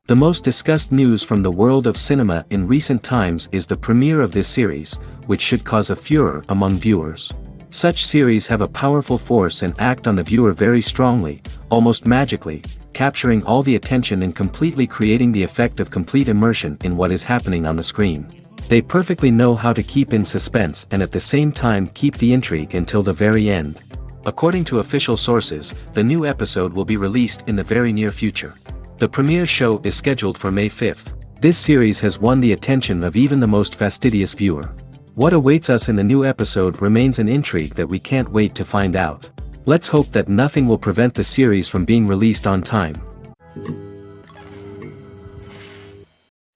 The most discussed news from the world of cinema in recent times is the premiere of this series, which should cause a furor among viewers. Such series have a powerful force and act on the viewer very strongly, almost magically, capturing all the attention and completely creating the effect of complete immersion in what is happening on the screen. They perfectly know how to keep in suspense and at the same time keep the intrigue until the very end. According to official sources, the new episode will be released in the very near future. The premiere show is scheduled for May 5th. This series has won the attention of even the most fastidious viewer. What awaits us in the new episode remains an intrigue that we can't wait to find out. Let's hope that nothing will prevent the series from being released on time.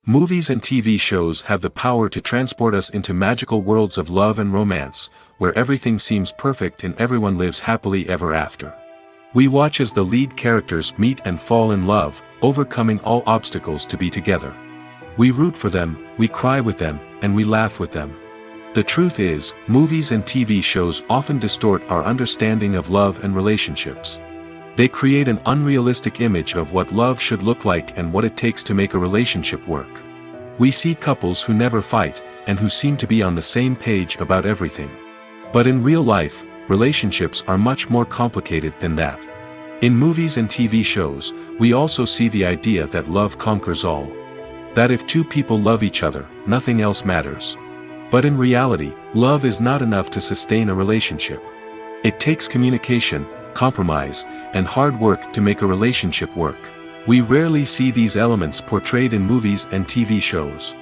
Movies and TV shows have the power to transport us into magical worlds of love and romance, where everything seems perfect and everyone lives happily ever after. We watch as the lead characters meet and fall in love, overcoming all obstacles to be together. We root for them, we cry with them, and we laugh with them. The truth is, movies and TV shows often distort our understanding of love and relationships. They create an unrealistic image of what love should look like and what it takes to make a relationship work. We see couples who never fight, and who seem to be on the same page about everything. But in real life, relationships are much more complicated than that. In movies and TV shows, we also see the idea that love conquers all. That if two people love each other, nothing else matters. But in reality, love is not enough to sustain a relationship. It takes communication, compromise, and hard work to make a relationship work. We rarely see these elements portrayed in movies and TV shows.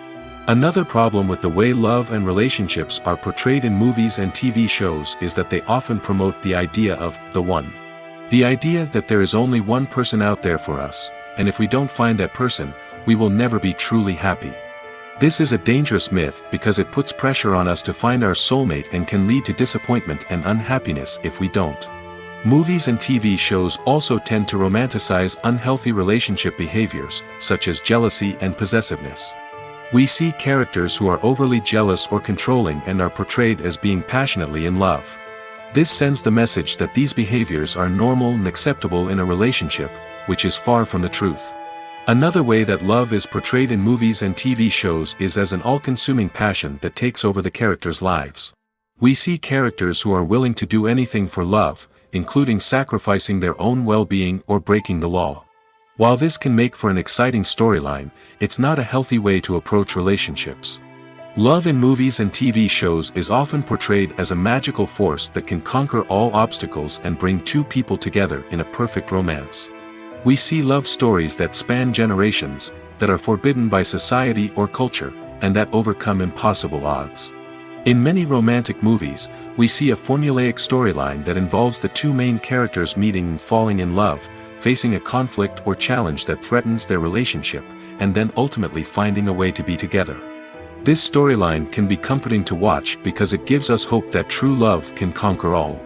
Another problem with the way love and relationships are portrayed in movies and TV shows is that they often promote the idea of the one. The idea that there is only one person out there for us, and if we don't find that person, we will never be truly happy. This is a dangerous myth because it puts pressure on us to find our soulmate and can lead to disappointment and unhappiness if we don't. Movies and TV shows also tend to romanticize unhealthy relationship behaviors, such as jealousy and possessiveness. We see characters who are overly jealous or controlling and are portrayed as being passionately in love. This sends the message that these behaviors are normal and acceptable in a relationship, which is far from the truth. Another way that love is portrayed in movies and TV shows is as an all-consuming passion that takes over the characters' lives. We see characters who are willing to do anything for love, including sacrificing their own well-being or breaking the law. While this can make for an exciting storyline, it's not a healthy way to approach relationships. Love in movies and TV shows is often portrayed as a magical force that can conquer all obstacles and bring two people together in a perfect romance. We see love stories that span generations, that are forbidden by society or culture, and that overcome impossible odds. In many romantic movies, we see a formulaic storyline that involves the two main characters meeting and falling in love, facing a conflict or challenge that threatens their relationship, and then ultimately finding a way to be together. This storyline can be comforting to watch because it gives us hope that true love can conquer all.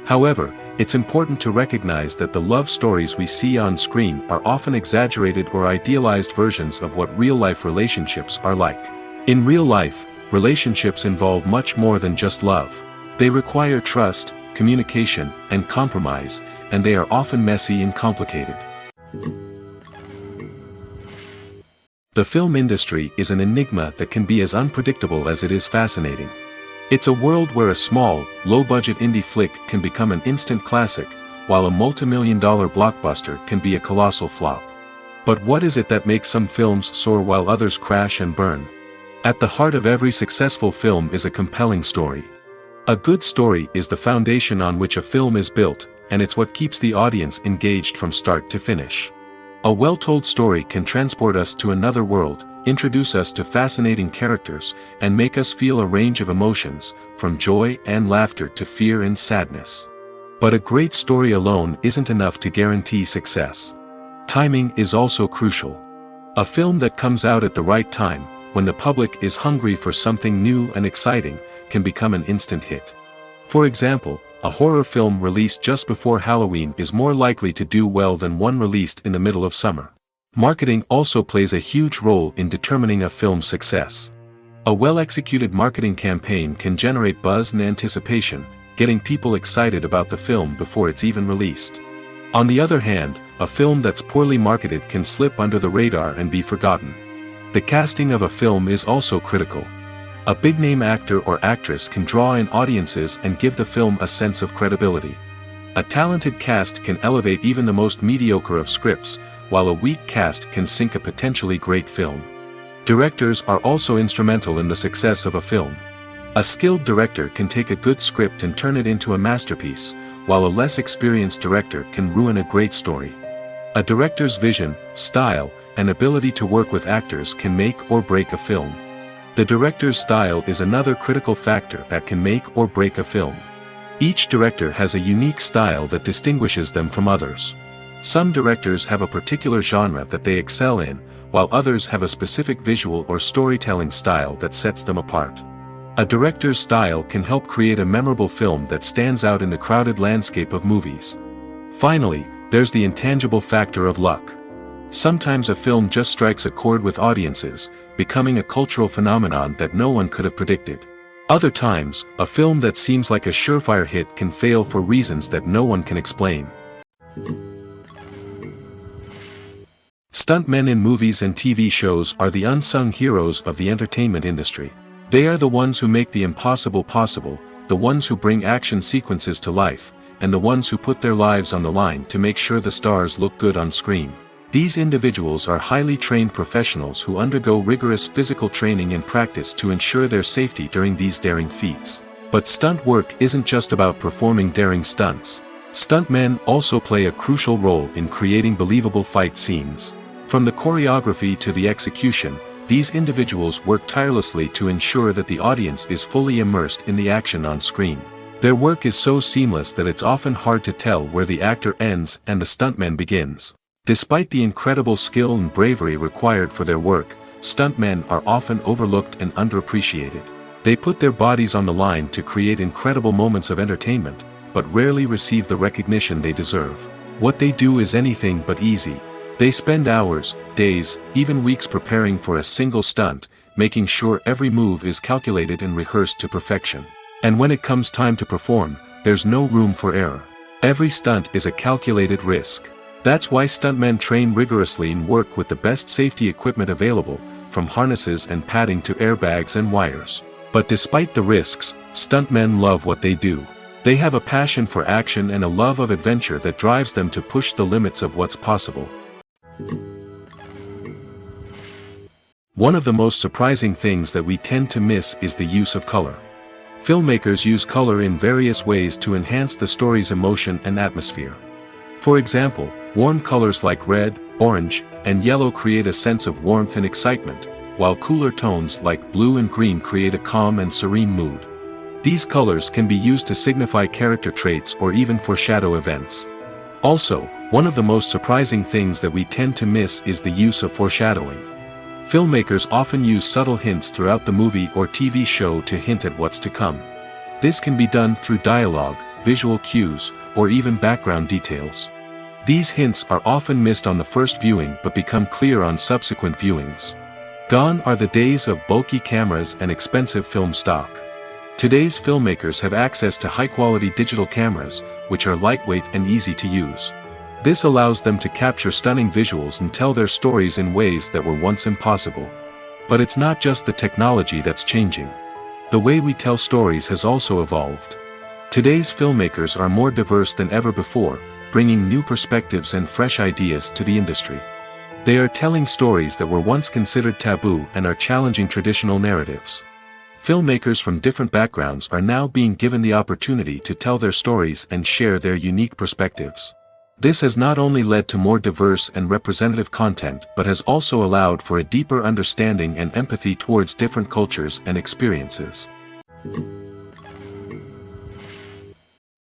However, it's important to recognize that the love stories we see on screen are often exaggerated or idealized versions of what real-life relationships are like. In real life, relationships involve much more than just love. They require trust, communication, and compromise, and they are often messy and complicated. The film industry is an enigma that can be as unpredictable as it is fascinating. It's a world where a small, low-budget indie flick can become an instant classic, while a multi-million-dollar blockbuster can be a colossal flop. But what is it that makes some films soar while others crash and burn? At the heart of every successful film is a compelling story. A good story is the foundation on which a film is built, and it's what keeps the audience engaged from start to finish. A well-told story can transport us to another world, introduce us to fascinating characters, and make us feel a range of emotions, from joy and laughter to fear and sadness. But a great story alone isn't enough to guarantee success. Timing is also crucial. A film that comes out at the right time, when the public is hungry for something new and exciting, can become an instant hit. For example, a horror film released just before Halloween is more likely to do well than one released in the middle of summer. Marketing also plays a huge role in determining a film's success. A well-executed marketing campaign can generate buzz and anticipation, getting people excited about the film before it's even released. On the other hand, a film that's poorly marketed can slip under the radar and be forgotten. The casting of a film is also critical. A big-name actor or actress can draw in audiences and give the film a sense of credibility. A talented cast can elevate even the most mediocre of scripts, while a weak cast can sink a potentially great film. Directors are also instrumental in the success of a film. A skilled director can take a good script and turn it into a masterpiece, while a less experienced director can ruin a great story. A director's vision, style, and ability to work with actors can make or break a film. The director's style is another critical factor that can make or break a film. Each director has a unique style that distinguishes them from others. Some directors have a particular genre that they excel in, while others have a specific visual or storytelling style that sets them apart. A director's style can help create a memorable film that stands out in the crowded landscape of movies. Finally, there's the intangible factor of luck. Sometimes a film just strikes a chord with audiences, becoming a cultural phenomenon that no one could have predicted. Other times, a film that seems like a surefire hit can fail for reasons that no one can explain. Stuntmen in movies and TV shows are the unsung heroes of the entertainment industry. They are the ones who make the impossible possible, the ones who bring action sequences to life, and the ones who put their lives on the line to make sure the stars look good on screen. These individuals are highly trained professionals who undergo rigorous physical training and practice to ensure their safety during these daring feats. But stunt work isn't just about performing daring stunts. Stuntmen also play a crucial role in creating believable fight scenes. From the choreography to the execution, these individuals work tirelessly to ensure that the audience is fully immersed in the action on screen. Their work is so seamless that it's often hard to tell where the actor ends and the stuntman begins. Despite the incredible skill and bravery required for their work, stuntmen are often overlooked and underappreciated. They put their bodies on the line to create incredible moments of entertainment, but rarely receive the recognition they deserve. What they do is anything but easy. They spend hours, days, even weeks preparing for a single stunt, making sure every move is calculated and rehearsed to perfection. And when it comes time to perform, there's no room for error. Every stunt is a calculated risk. That's why stuntmen train rigorously and work with the best safety equipment available, from harnesses and padding to airbags and wires. But despite the risks, stuntmen love what they do. They have a passion for action and a love of adventure that drives them to push the limits of what's possible. One of the most surprising things that we tend to miss is the use of color. Filmmakers use color in various ways to enhance the story's emotion and atmosphere. For example, warm colors like red, orange, and yellow create a sense of warmth and excitement, while cooler tones like blue and green create a calm and serene mood. These colors can be used to signify character traits or even foreshadow events. Also, one of the most surprising things that we tend to miss is the use of foreshadowing. Filmmakers often use subtle hints throughout the movie or TV show to hint at what's to come. This can be done through dialogue, visual cues, or even background details. These hints are often missed on the first viewing but become clear on subsequent viewings. Gone are the days of bulky cameras and expensive film stock. Today's filmmakers have access to high-quality digital cameras, which are lightweight and easy to use. This allows them to capture stunning visuals and tell their stories in ways that were once impossible. But it's not just the technology that's changing. The way we tell stories has also evolved. Today's filmmakers are more diverse than ever before, bringing new perspectives and fresh ideas to the industry. They are telling stories that were once considered taboo and are challenging traditional narratives. Filmmakers from different backgrounds are now being given the opportunity to tell their stories and share their unique perspectives. This has not only led to more diverse and representative content but has also allowed for a deeper understanding and empathy towards different cultures and experiences.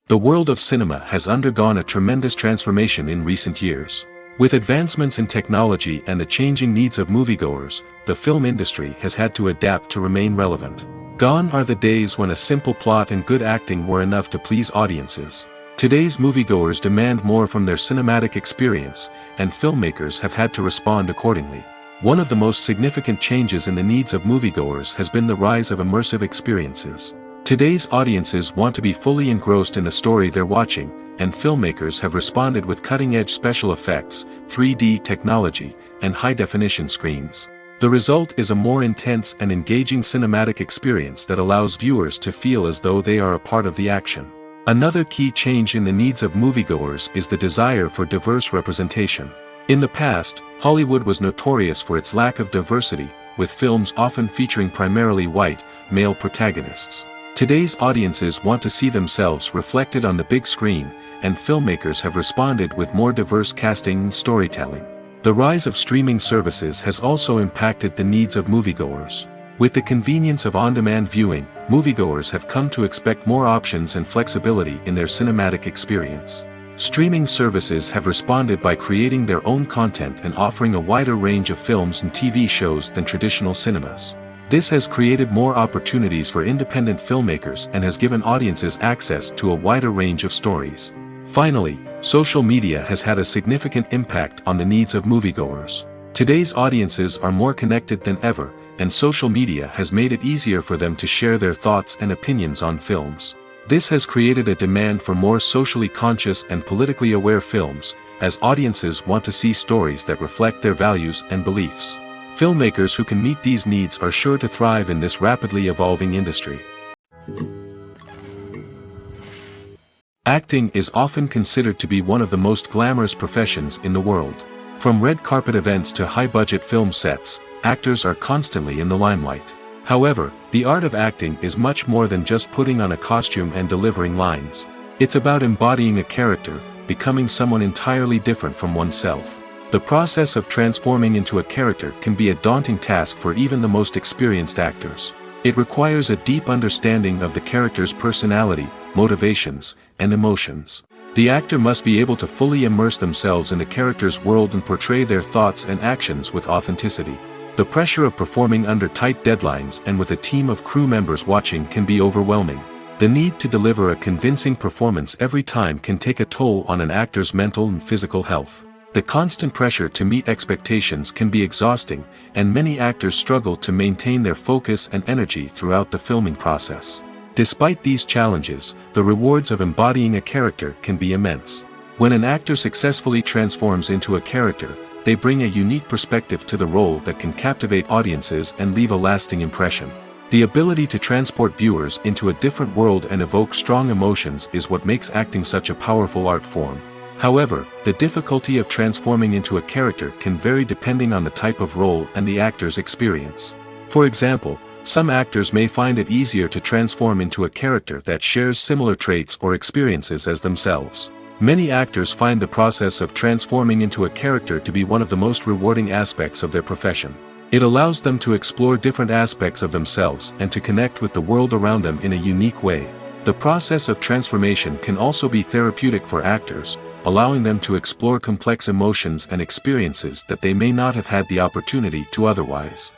The world of cinema has undergone a tremendous transformation in recent years. With advancements in technology and the changing needs of moviegoers, the film industry has had to adapt to remain relevant. Gone are the days when a simple plot and good acting were enough to please audiences. Today's moviegoers demand more from their cinematic experience, and filmmakers have had to respond accordingly. One of the most significant changes in the needs of moviegoers has been the rise of immersive experiences. Today's audiences want to be fully engrossed in the story they're watching, and filmmakers have responded with cutting-edge special effects, 3D technology, and high-definition screens. The result is a more intense and engaging cinematic experience that allows viewers to feel as though they are a part of the action. Another key change in the needs of moviegoers is the desire for diverse representation. In the past, Hollywood was notorious for its lack of diversity, with films often featuring primarily white, male protagonists. Today's audiences want to see themselves reflected on the big screen, and filmmakers have responded with more diverse casting and storytelling. The rise of streaming services has also impacted the needs of moviegoers. With the convenience of on-demand viewing, moviegoers have come to expect more options and flexibility in their cinematic experience. Streaming services have responded by creating their own content and offering a wider range of films and TV shows than traditional cinemas. This has created more opportunities for independent filmmakers and has given audiences access to a wider range of stories. Finally, social media has had a significant impact on the needs of moviegoers. Today's audiences are more connected than ever, and social media has made it easier for them to share their thoughts and opinions on films. This has created a demand for more socially conscious and politically aware films, as audiences want to see stories that reflect their values and beliefs. Filmmakers who can meet these needs are sure to thrive in this rapidly evolving industry. Acting is often considered to be one of the most glamorous professions in the world. From red carpet events to high-budget film sets, actors are constantly in the limelight. However, the art of acting is much more than just putting on a costume and delivering lines. It's about embodying a character, becoming someone entirely different from oneself. The process of transforming into a character can be a daunting task for even the most experienced actors. It requires a deep understanding of the character's personality, motivations, and emotions. The actor must be able to fully immerse themselves in the character's world and portray their thoughts and actions with authenticity. The pressure of performing under tight deadlines and with a team of crew members watching can be overwhelming. The need to deliver a convincing performance every time can take a toll on an actor's mental and physical health. The constant pressure to meet expectations can be exhausting, and many actors struggle to maintain their focus and energy throughout the filming process. Despite these challenges, the rewards of embodying a character can be immense. When an actor successfully transforms into a character, they bring a unique perspective to the role that can captivate audiences and leave a lasting impression. The ability to transport viewers into a different world and evoke strong emotions is what makes acting such a powerful art form. However, the difficulty of transforming into a character can vary depending on the type of role and the actor's experience. For example, some actors may find it easier to transform into a character that shares similar traits or experiences as themselves. Many actors find the process of transforming into a character to be one of the most rewarding aspects of their profession. It allows them to explore different aspects of themselves and to connect with the world around them in a unique way. The process of transformation can also be therapeutic for actors, allowing them to explore complex emotions and experiences that they may not have had the opportunity to otherwise.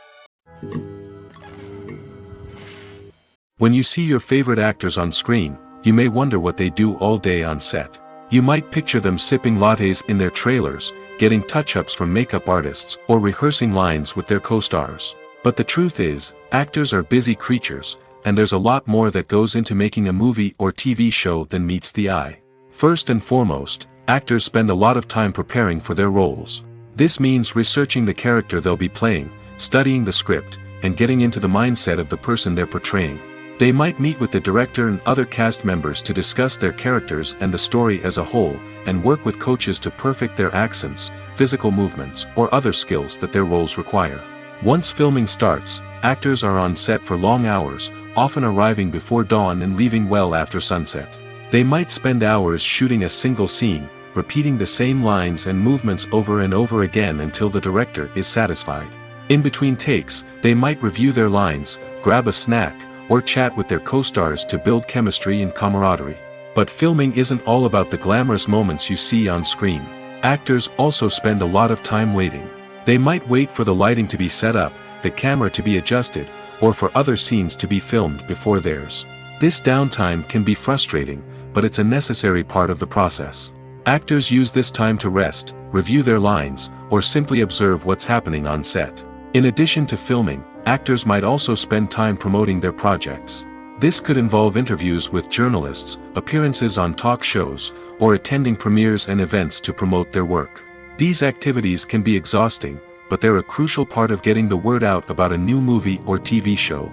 When you see your favorite actors on screen, you may wonder what they do all day on set. You might picture them sipping lattes in their trailers, getting touch-ups from makeup artists, or rehearsing lines with their co-stars. But the truth is, actors are busy creatures, and there's a lot more that goes into making a movie or TV show than meets the eye. First and foremost, actors spend a lot of time preparing for their roles. This means researching the character they'll be playing, studying the script, and getting into the mindset of the person they're portraying. They might meet with the director and other cast members to discuss their characters and the story as a whole, and work with coaches to perfect their accents, physical movements, or other skills that their roles require. Once filming starts, actors are on set for long hours, often arriving before dawn and leaving well after sunset. They might spend hours shooting a single scene, repeating the same lines and movements over and over again until the director is satisfied. In between takes, they might review their lines, grab a snack, or chat with their co-stars to build chemistry and camaraderie. But filming isn't all about the glamorous moments you see on screen. Actors also spend a lot of time waiting. They might wait for the lighting to be set up, the camera to be adjusted, or for other scenes to be filmed before theirs. This downtime can be frustrating, but it's a necessary part of the process. Actors use this time to rest, review their lines, or simply observe what's happening on set. In addition to filming, actors might also spend time promoting their projects. This could involve interviews with journalists, appearances on talk shows, or attending premieres and events to promote their work. These activities can be exhausting, but they're a crucial part of getting the word out about a new movie or TV show.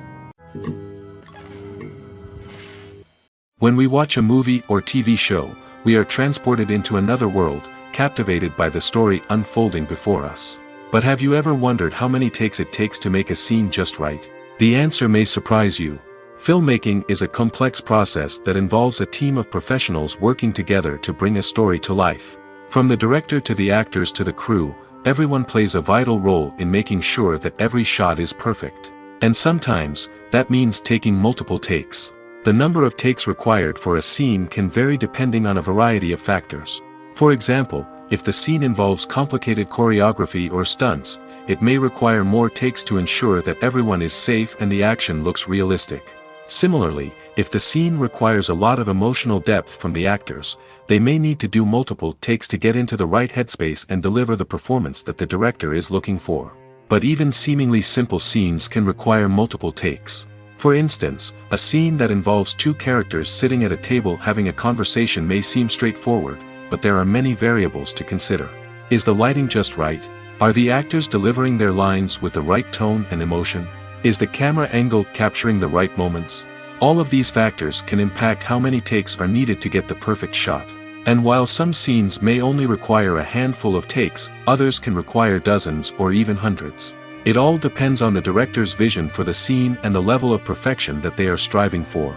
When we watch a movie or TV show, we are transported into another world, captivated by the story unfolding before us. But have you ever wondered how many takes it takes to make a scene just right? The answer may surprise you. Filmmaking is a complex process that involves a team of professionals working together to bring a story to life. From the director to the actors to the crew, everyone plays a vital role in making sure that every shot is perfect. And sometimes, that means taking multiple takes. The number of takes required for a scene can vary depending on a variety of factors. For example, if the scene involves complicated choreography or stunts, it may require more takes to ensure that everyone is safe and the action looks realistic. Similarly, if the scene requires a lot of emotional depth from the actors, they may need to do multiple takes to get into the right headspace and deliver the performance that the director is looking for. But even seemingly simple scenes can require multiple takes. For instance, a scene that involves two characters sitting at a table having a conversation may seem straightforward, but there are many variables to consider. Is the lighting just right? Are the actors delivering their lines with the right tone and emotion? Is the camera angle capturing the right moments? All of these factors can impact how many takes are needed to get the perfect shot. And while some scenes may only require a handful of takes, others can require dozens or even hundreds. It all depends on the director's vision for the scene and the level of perfection that they are striving for.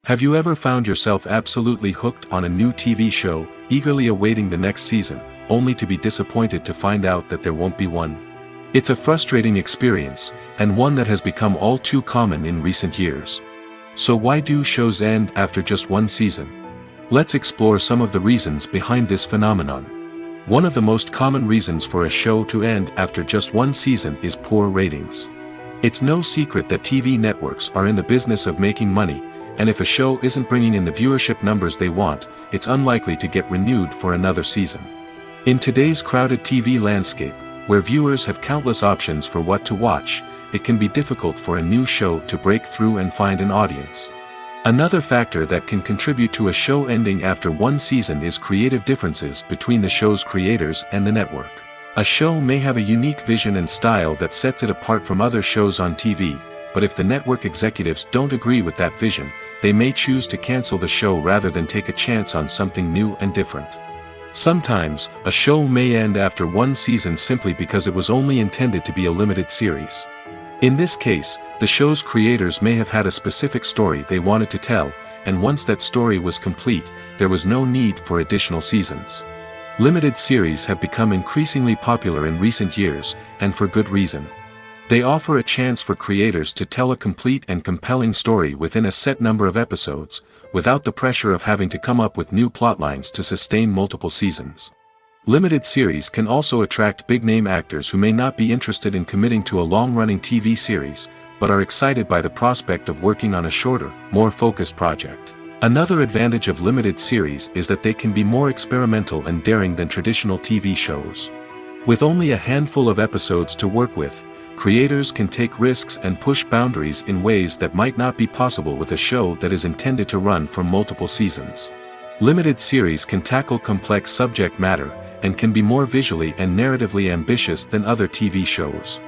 Have you ever found yourself absolutely hooked on a new TV show, eagerly awaiting the next season, only to be disappointed to find out that there won't be one? It's a frustrating experience, and one that has become all too common in recent years. So why do shows end after just one season? Let's explore some of the reasons behind this phenomenon. One of the most common reasons for a show to end after just one season is poor ratings. It's no secret that TV networks are in the business of making money, and if a show isn't bringing in the viewership numbers they want, it's unlikely to get renewed for another season. In today's crowded TV landscape, where viewers have countless options for what to watch, it can be difficult for a new show to break through and find an audience. Another factor that can contribute to a show ending after one season is creative differences between the show's creators and the network. A show may have a unique vision and style that sets it apart from other shows on TV, but if the network executives don't agree with that vision, they may choose to cancel the show rather than take a chance on something new and different. Sometimes, a show may end after one season simply because it was only intended to be a limited series. In this case, the show's creators may have had a specific story they wanted to tell, and once that story was complete, there was no need for additional seasons. Limited series have become increasingly popular in recent years, and for good reason. They offer a chance for creators to tell a complete and compelling story within a set number of episodes, without the pressure of having to come up with new plotlines to sustain multiple seasons. Limited series can also attract big-name actors who may not be interested in committing to a long-running TV series, but are excited by the prospect of working on a shorter, more focused project. Another advantage of limited series is that they can be more experimental and daring than traditional TV shows. With only a handful of episodes to work with, creators can take risks and push boundaries in ways that might not be possible with a show that is intended to run for multiple seasons. Limited series can tackle complex subject matter, and can be more visually and narratively ambitious than other TV shows.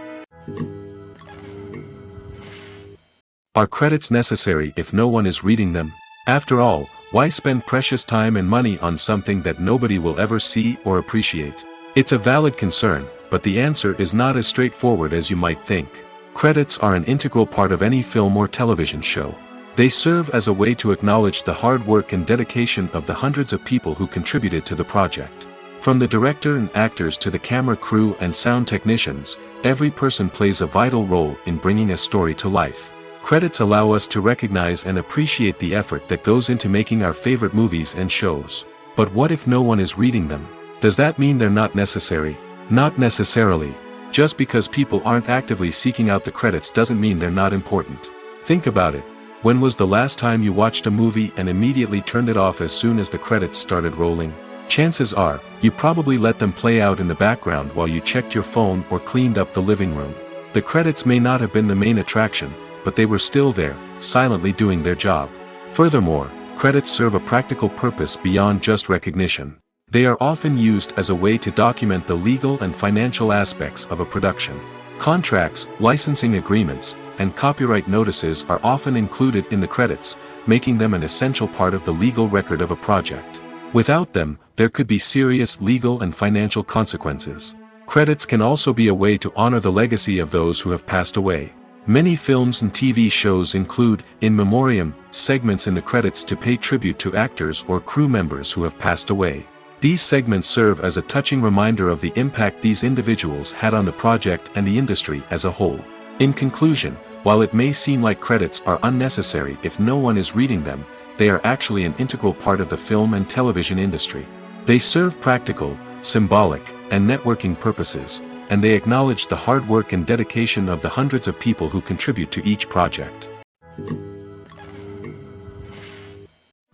Are credits necessary if no one is reading them? After all, why spend precious time and money on something that nobody will ever see or appreciate? It's a valid concern, but the answer is not as straightforward as you might think. Credits are an integral part of any film or television show. They serve as a way to acknowledge the hard work and dedication of the hundreds of people who contributed to the project. From the director and actors to the camera crew and sound technicians, every person plays a vital role in bringing a story to life. Credits allow us to recognize and appreciate the effort that goes into making our favorite movies and shows. But what if no one is reading them? Does that mean they're not necessary? Not necessarily. Just because people aren't actively seeking out the credits doesn't mean they're not important. Think about it. When was the last time you watched a movie and immediately turned it off as soon as the credits started rolling? Chances are, you probably let them play out in the background while you checked your phone or cleaned up the living room. The credits may not have been the main attraction, but they were still there, silently doing their job. Furthermore, credits serve a practical purpose beyond just recognition. They are often used as a way to document the legal and financial aspects of a production. Contracts, licensing agreements, and copyright notices are often included in the credits, making them an essential part of the legal record of a project. Without them, there could be serious legal and financial consequences. Credits can also be a way to honor the legacy of those who have passed away. Many films and TV shows include, in memoriam, segments in the credits to pay tribute to actors or crew members who have passed away. These segments serve as a touching reminder of the impact these individuals had on the project and the industry as a whole. In conclusion, while it may seem like credits are unnecessary if no one is reading them, they are actually an integral part of the film and television industry. They serve practical, symbolic, and networking purposes, and they acknowledge the hard work and dedication of the hundreds of people who contribute to each project.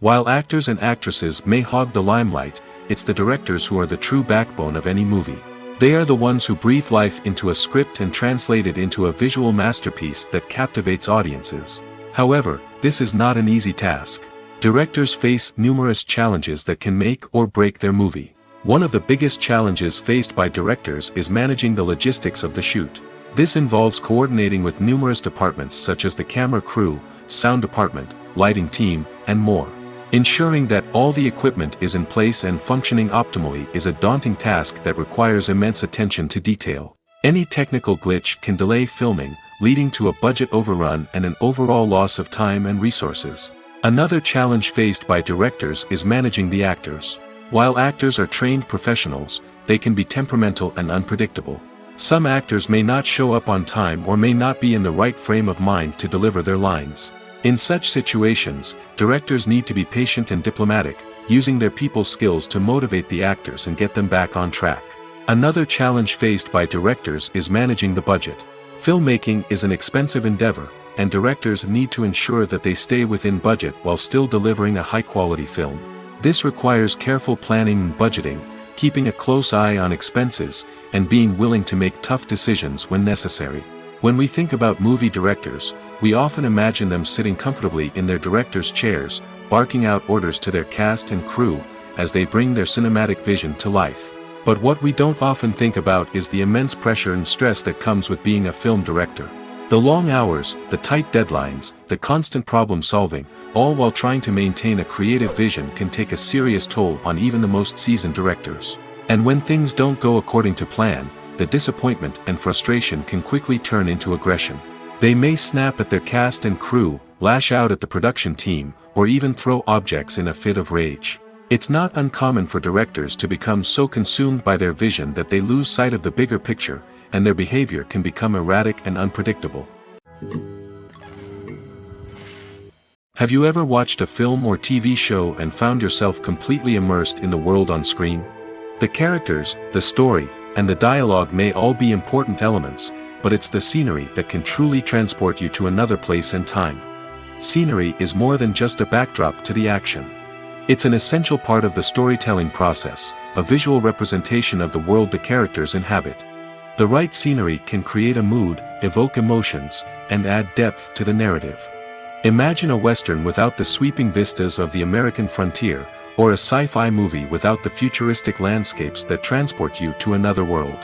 While actors and actresses may hog the limelight, it's the directors who are the true backbone of any movie. They are the ones who breathe life into a script and translate it into a visual masterpiece that captivates audiences. However, this is not an easy task. Directors face numerous challenges that can make or break their movie. One of the biggest challenges faced by directors is managing the logistics of the shoot. This involves coordinating with numerous departments such as the camera crew, sound department, lighting team, and more. Ensuring that all the equipment is in place and functioning optimally is a daunting task that requires immense attention to detail. Any technical glitch can delay filming, leading to a budget overrun and an overall loss of time and resources. Another challenge faced by directors is managing the actors. While actors are trained professionals, they can be temperamental and unpredictable. Some actors may not show up on time or may not be in the right frame of mind to deliver their lines. In such situations, directors need to be patient and diplomatic, using their people skills to motivate the actors and get them back on track. Another challenge faced by directors is managing the budget. Filmmaking is an expensive endeavor, and directors need to ensure that they stay within budget while still delivering a high-quality film. This requires careful planning and budgeting, keeping a close eye on expenses, and being willing to make tough decisions when necessary. When we think about movie directors, we often imagine them sitting comfortably in their director's chairs, barking out orders to their cast and crew, as they bring their cinematic vision to life. But what we don't often think about is the immense pressure and stress that comes with being a film director. The long hours, the tight deadlines, the constant problem solving, all while trying to maintain a creative vision can take a serious toll on even the most seasoned directors. And when things don't go according to plan, the disappointment and frustration can quickly turn into aggression. They may snap at their cast and crew, lash out at the production team, or even throw objects in a fit of rage. It's not uncommon for directors to become so consumed by their vision that they lose sight of the bigger picture, and their behavior can become erratic and unpredictable. Have you ever watched a film or TV show and found yourself completely immersed in the world on screen? The characters, the story, and the dialogue may all be important elements, but it's the scenery that can truly transport you to another place and time. Scenery is more than just a backdrop to the action. It's an essential part of the storytelling process, a visual representation of the world the characters inhabit. The right scenery can create a mood, evoke emotions, and add depth to the narrative. Imagine a Western without the sweeping vistas of the American frontier, or a sci-fi movie without the futuristic landscapes that transport you to another world.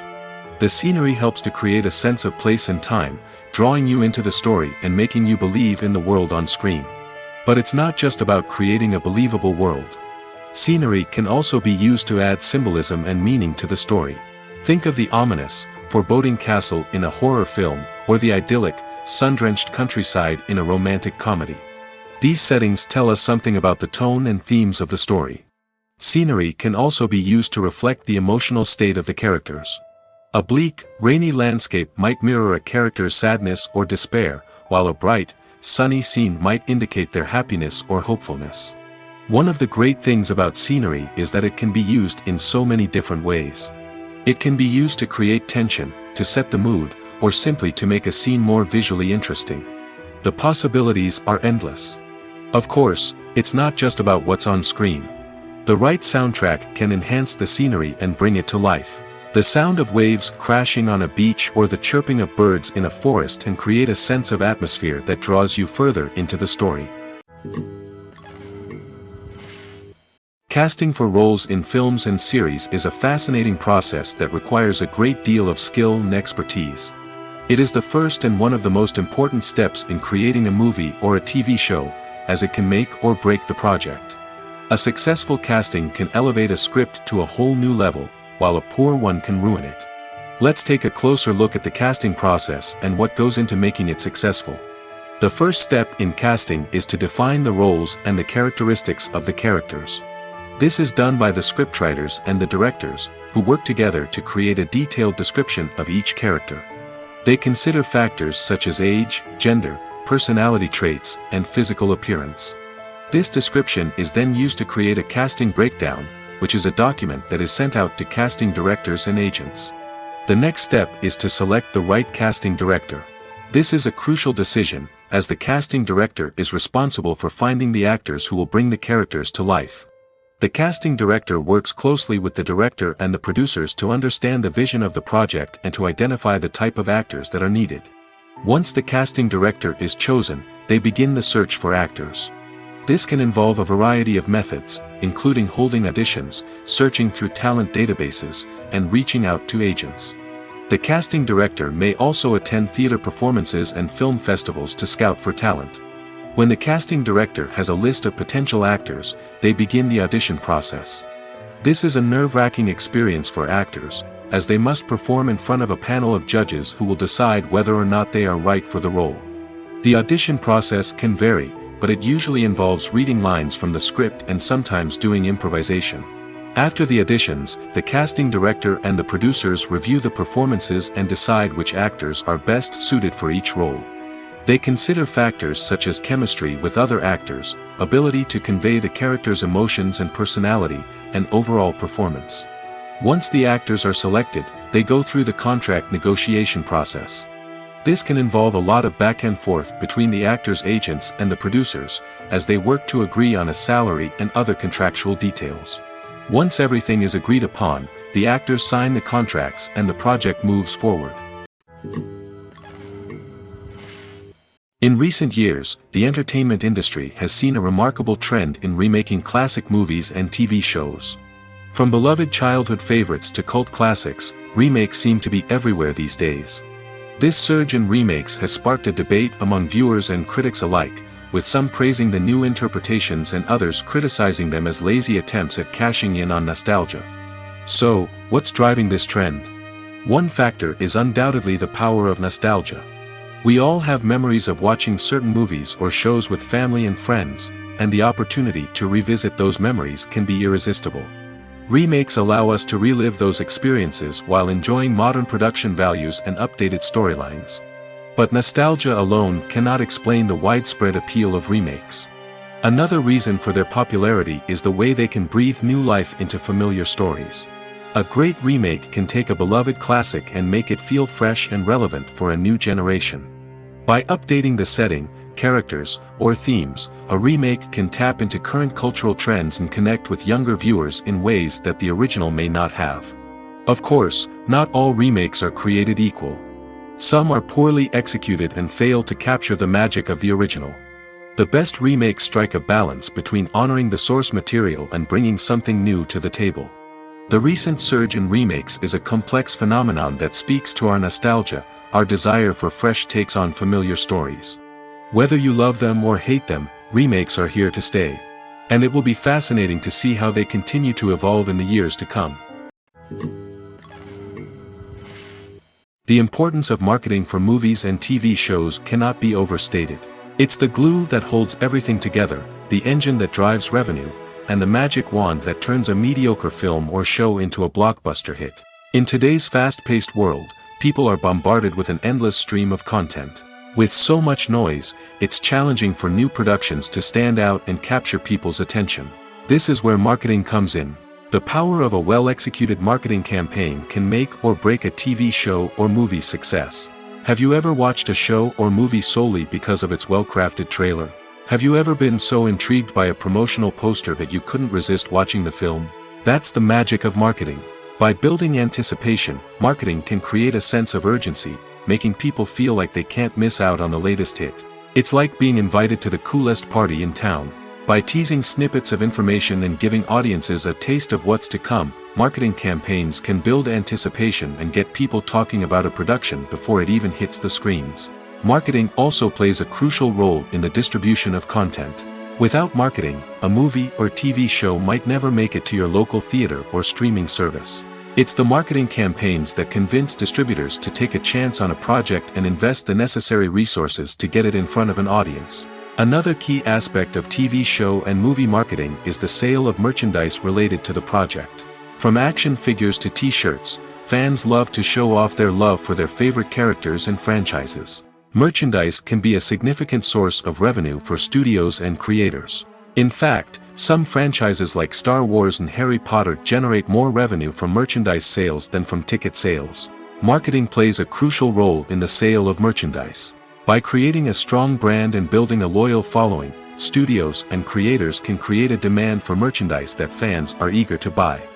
The scenery helps to create a sense of place and time, drawing you into the story and making you believe in the world on screen. But it's not just about creating a believable world. Scenery can also be used to add symbolism and meaning to the story. Think of the ominous, foreboding castle in a horror film, or the idyllic, sun-drenched countryside in a romantic comedy. These settings tell us something about the tone and themes of the story. Scenery can also be used to reflect the emotional state of the characters. A bleak, rainy landscape might mirror a character's sadness or despair, while a bright, sunny scene might indicate their happiness or hopefulness. One of the great things about scenery is that it can be used in so many different ways. It can be used to create tension, to set the mood, or simply to make a scene more visually interesting. The possibilities are endless. Of course, it's not just about what's on screen. The right soundtrack can enhance the scenery and bring it to life. The sound of waves crashing on a beach or the chirping of birds in a forest can create a sense of atmosphere that draws you further into the story. Casting for roles in films and series is a fascinating process that requires a great deal of skill and expertise. It is the first and one of the most important steps in creating a movie or a TV show, as it can make or break the project. A successful casting can elevate a script to a whole new level, while a poor one can ruin it. Let's take a closer look at the casting process and what goes into making it successful. The first step in casting is to define the roles and the characteristics of the characters. This is done by the scriptwriters and the directors, who work together to create a detailed description of each character. They consider factors such as age, gender, personality traits, and physical appearance. This description is then used to create a casting breakdown, which is a document that is sent out to casting directors and agents. The next step is to select the right casting director. This is a crucial decision, as the casting director is responsible for finding the actors who will bring the characters to life. The casting director works closely with the director and the producers to understand the vision of the project and to identify the type of actors that are needed. Once the casting director is chosen, they begin the search for actors. This can involve a variety of methods, including holding auditions, searching through talent databases, and reaching out to agents. The casting director may also attend theater performances and film festivals to scout for talent. When the casting director has a list of potential actors, they begin the audition process. This is a nerve-wracking experience for actors, as they must perform in front of a panel of judges who will decide whether or not they are right for the role. The audition process can vary, but it usually involves reading lines from the script and sometimes doing improvisation. After the auditions, the casting director and the producers review the performances and decide which actors are best suited for each role. They consider factors such as chemistry with other actors, ability to convey the character's emotions and personality, and overall performance. Once the actors are selected, they go through the contract negotiation process. This can involve a lot of back and forth between the actors' agents and the producers, as they work to agree on a salary and other contractual details. Once everything is agreed upon, the actors sign the contracts and the project moves forward. In recent years, the entertainment industry has seen a remarkable trend in remaking classic movies and TV shows. From beloved childhood favorites to cult classics, remakes seem to be everywhere these days. This surge in remakes has sparked a debate among viewers and critics alike, with some praising the new interpretations and others criticizing them as lazy attempts at cashing in on nostalgia. So, what's driving this trend? One factor is undoubtedly the power of nostalgia. We all have memories of watching certain movies or shows with family and friends, and the opportunity to revisit those memories can be irresistible. Remakes allow us to relive those experiences while enjoying modern production values and updated storylines. But nostalgia alone cannot explain the widespread appeal of remakes. Another reason for their popularity is the way they can breathe new life into familiar stories. A great remake can take a beloved classic and make it feel fresh and relevant for a new generation. By updating the setting, characters, or themes, a remake can tap into current cultural trends and connect with younger viewers in ways that the original may not have. Of course, not all remakes are created equal. Some are poorly executed and fail to capture the magic of the original. The best remakes strike a balance between honoring the source material and bringing something new to the table. The recent surge in remakes is a complex phenomenon that speaks to our nostalgia, our desire for fresh takes on familiar stories. Whether you love them or hate them, remakes are here to stay. And it will be fascinating to see how they continue to evolve in the years to come. The importance of marketing for movies and TV shows cannot be overstated. It's the glue that holds everything together, the engine that drives revenue, and the magic wand that turns a mediocre film or show into a blockbuster hit. In today's fast-paced world, people are bombarded with an endless stream of content. With so much noise, it's challenging for new productions to stand out and capture people's attention. This is where marketing comes in. The power of a well-executed marketing campaign can make or break a TV show or movie's success. Have you ever watched a show or movie solely because of its well-crafted trailer? Have you ever been so intrigued by a promotional poster that you couldn't resist watching the film? That's the magic of marketing. By building anticipation, marketing can create a sense of urgency, making people feel like they can't miss out on the latest hit. It's like being invited to the coolest party in town. By teasing snippets of information and giving audiences a taste of what's to come, marketing campaigns can build anticipation and get people talking about a production before it even hits the screens. Marketing also plays a crucial role in the distribution of content. Without marketing, a movie or TV show might never make it to your local theater or streaming service. It's the marketing campaigns that convince distributors to take a chance on a project and invest the necessary resources to get it in front of an audience. Another key aspect of TV show and movie marketing is the sale of merchandise related to the project. From action figures to t-shirts, fans love to show off their love for their favorite characters and franchises. Merchandise can be a significant source of revenue for studios and creators. In fact, some franchises like Star Wars and Harry Potter generate more revenue from merchandise sales than from ticket sales. Marketing plays a crucial role in the sale of merchandise. By creating a strong brand and building a loyal following, studios and creators can create a demand for merchandise that fans are eager to buy.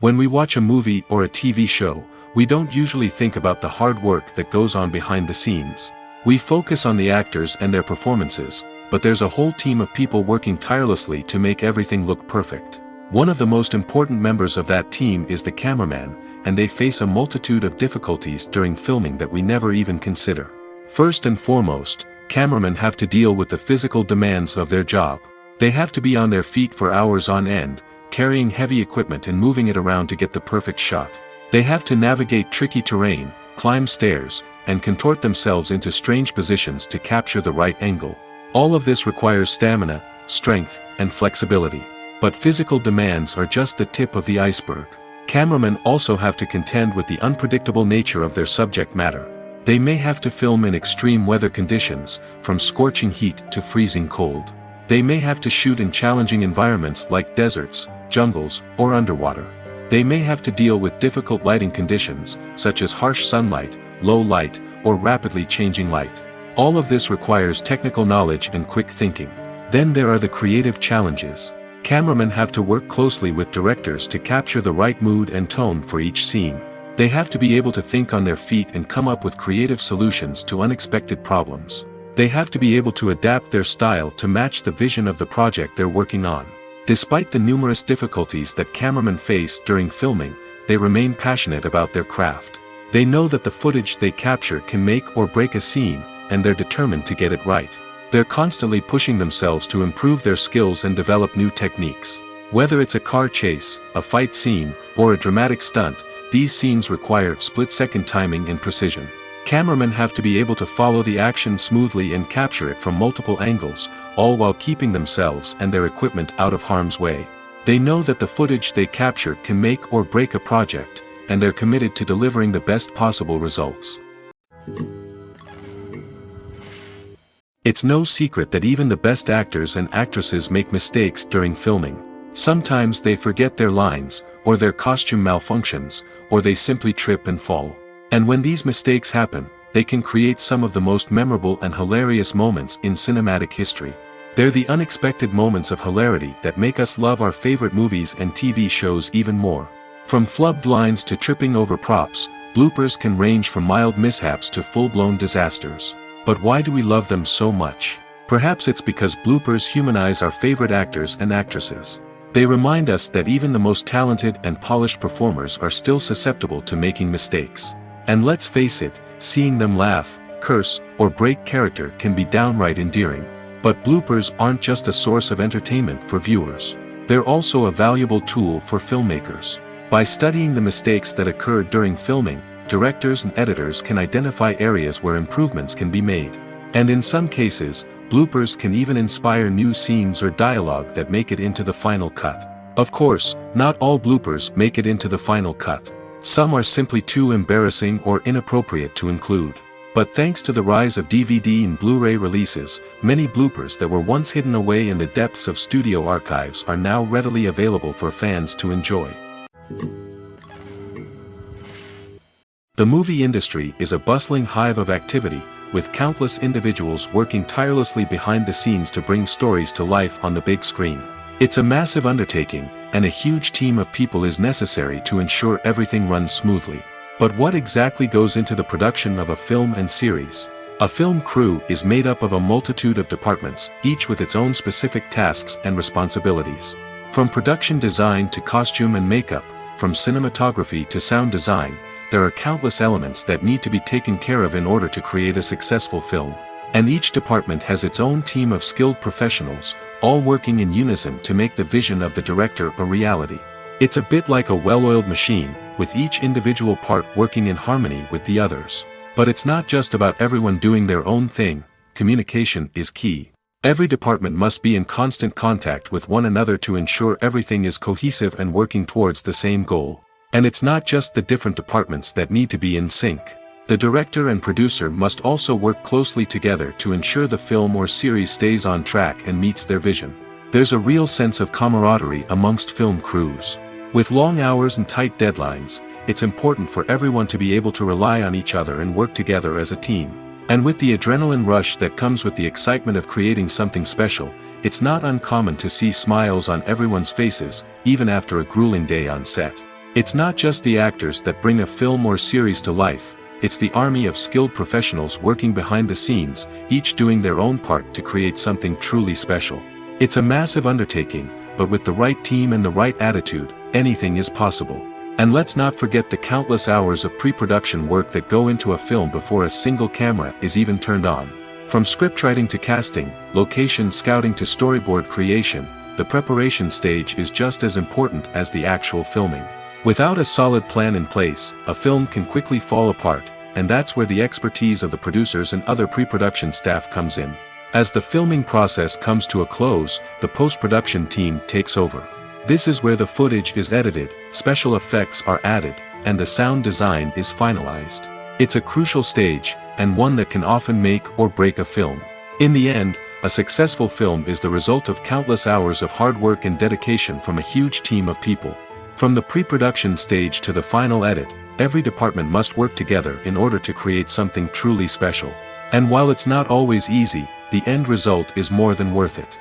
When we watch a movie or a TV show, we don't usually think about the hard work that goes on behind the scenes. We focus on the actors and their performances, but there's a whole team of people working tirelessly to make everything look perfect. One of the most important members of that team is the cameraman, and they face a multitude of difficulties during filming that we never even consider. First and foremost, cameramen have to deal with the physical demands of their job. They have to be on their feet for hours on end, carrying heavy equipment and moving it around to get the perfect shot. They have to navigate tricky terrain, climb stairs, and contort themselves into strange positions to capture the right angle. All of this requires stamina, strength, and flexibility. But physical demands are just the tip of the iceberg. Cameramen also have to contend with the unpredictable nature of their subject matter. They may have to film in extreme weather conditions, from scorching heat to freezing cold. They may have to shoot in challenging environments like deserts, jungles, or underwater. They may have to deal with difficult lighting conditions, such as harsh sunlight, low light, or rapidly changing light. All of this requires technical knowledge and quick thinking. Then there are the creative challenges. Cameramen have to work closely with directors to capture the right mood and tone for each scene. They have to be able to think on their feet and come up with creative solutions to unexpected problems. They have to be able to adapt their style to match the vision of the project they're working on. Despite the numerous difficulties that cameramen face during filming, they remain passionate about their craft. They know that the footage they capture can make or break a scene, and they're determined to get it right. They're constantly pushing themselves to improve their skills and develop new techniques. Whether it's a car chase, a fight scene, or a dramatic stunt, these scenes require split-second timing and precision. Cameramen have to be able to follow the action smoothly and capture it from multiple angles, all while keeping themselves and their equipment out of harm's way. They know that the footage they capture can make or break a project, and they're committed to delivering the best possible results. It's no secret that even the best actors and actresses make mistakes during filming. Sometimes they forget their lines, or their costume malfunctions, or they simply trip and fall. And when these mistakes happen, they can create some of the most memorable and hilarious moments in cinematic history. They're the unexpected moments of hilarity that make us love our favorite movies and TV shows even more. From flubbed lines to tripping over props, bloopers can range from mild mishaps to full-blown disasters. But why do we love them so much? Perhaps it's because bloopers humanize our favorite actors and actresses. They remind us that even the most talented and polished performers are still susceptible to making mistakes. And let's face it, seeing them laugh, curse, or break character can be downright endearing. But bloopers aren't just a source of entertainment for viewers. They're also a valuable tool for filmmakers. By studying the mistakes that occur during filming, directors and editors can identify areas where improvements can be made. And in some cases, bloopers can even inspire new scenes or dialogue that make it into the final cut. Of course, not all bloopers make it into the final cut. Some are simply too embarrassing or inappropriate to include. But thanks to the rise of DVD and Blu-ray releases, many bloopers that were once hidden away in the depths of studio archives are now readily available for fans to enjoy. The movie industry is a bustling hive of activity, with countless individuals working tirelessly behind the scenes to bring stories to life on the big screen. It's a massive undertaking, and a huge team of people is necessary to ensure everything runs smoothly. But what exactly goes into the production of a film and series? A film crew is made up of a multitude of departments, each with its own specific tasks and responsibilities. From production design to costume and makeup, from cinematography to sound design, there are countless elements that need to be taken care of in order to create a successful film. And each department has its own team of skilled professionals, all working in unison to make the vision of the director a reality. It's a bit like a well-oiled machine, with each individual part working in harmony with the others. But it's not just about everyone doing their own thing. Communication is key. Every department must be in constant contact with one another to ensure everything is cohesive and working towards the same goal. And it's not just the different departments that need to be in sync. The director and producer must also work closely together to ensure the film or series stays on track and meets their vision. There's a real sense of camaraderie amongst film crews. With long hours and tight deadlines, it's important for everyone to be able to rely on each other and work together as a team. And with the adrenaline rush that comes with the excitement of creating something special, it's not uncommon to see smiles on everyone's faces, even after a grueling day on set. It's not just the actors that bring a film or series to life, it's the army of skilled professionals working behind the scenes, each doing their own part to create something truly special. It's a massive undertaking, but with the right team and the right attitude, anything is possible. And let's not forget the countless hours of pre-production work that go into a film before a single camera is even turned on. From scriptwriting to casting, location scouting to storyboard creation, the preparation stage is just as important as the actual filming. Without a solid plan in place, a film can quickly fall apart, and that's where the expertise of the producers and other pre-production staff comes in. As the filming process comes to a close, the post-production team takes over. This is where the footage is edited, special effects are added, and the sound design is finalized. It's a crucial stage, and one that can often make or break a film. In the end, a successful film is the result of countless hours of hard work and dedication from a huge team of people. From the pre-production stage to the final edit, every department must work together in order to create something truly special. And while it's not always easy, the end result is more than worth it.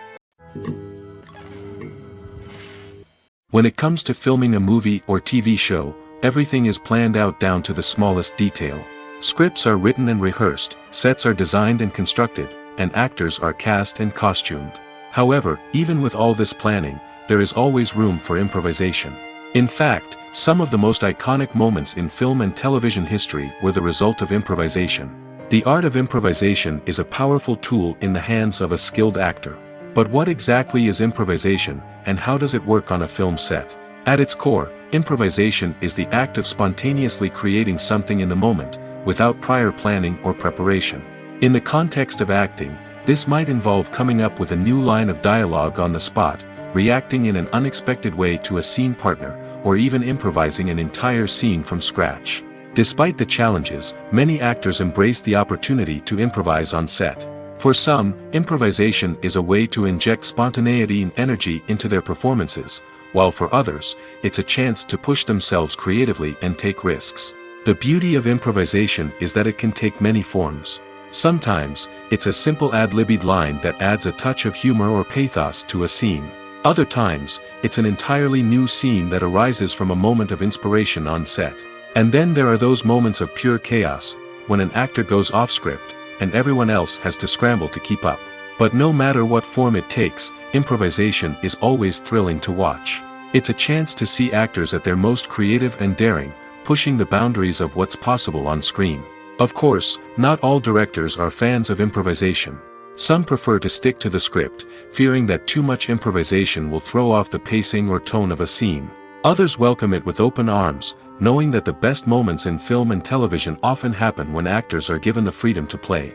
When it comes to filming a movie or TV show, everything is planned out down to the smallest detail. Scripts are written and rehearsed, sets are designed and constructed, and actors are cast and costumed. However, even with all this planning, there is always room for improvisation. In fact, some of the most iconic moments in film and television history were the result of improvisation. The art of improvisation is a powerful tool in the hands of a skilled actor. But what exactly is improvisation, and how does it work on a film set? At its core, improvisation is the act of spontaneously creating something in the moment, without prior planning or preparation. In the context of acting, this might involve coming up with a new line of dialogue on the spot, reacting in an unexpected way to a scene partner, or even improvising an entire scene from scratch. Despite the challenges, many actors embrace the opportunity to improvise on set. For some, improvisation is a way to inject spontaneity and energy into their performances, while for others, it's a chance to push themselves creatively and take risks. The beauty of improvisation is that it can take many forms. Sometimes, it's a simple ad-libbed line that adds a touch of humor or pathos to a scene. Other times, it's an entirely new scene that arises from a moment of inspiration on set. And then there are those moments of pure chaos, when an actor goes off script, and everyone else has to scramble to keep up. But no matter what form it takes, improvisation is always thrilling to watch. It's a chance to see actors at their most creative and daring, pushing the boundaries of what's possible on screen. Of course, not all directors are fans of improvisation. Some prefer to stick to the script, fearing that too much improvisation will throw off the pacing or tone of a scene. Others welcome it with open arms, knowing that the best moments in film and television often happen when actors are given the freedom to play.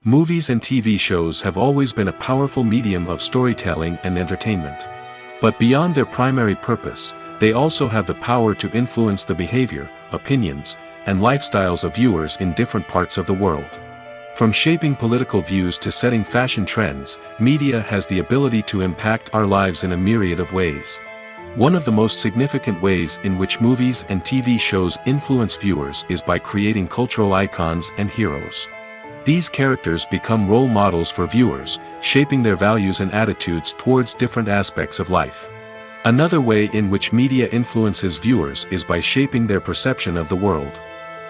Movies and TV shows have always been a powerful medium of storytelling and entertainment. But beyond their primary purpose, they also have the power to influence the behavior, opinions, and lifestyles of viewers in different parts of the world. From shaping political views to setting fashion trends, media has the ability to impact our lives in a myriad of ways. One of the most significant ways in which movies and TV shows influence viewers is by creating cultural icons and heroes. These characters become role models for viewers, shaping their values and attitudes towards different aspects of life. Another way in which media influences viewers is by shaping their perception of the world.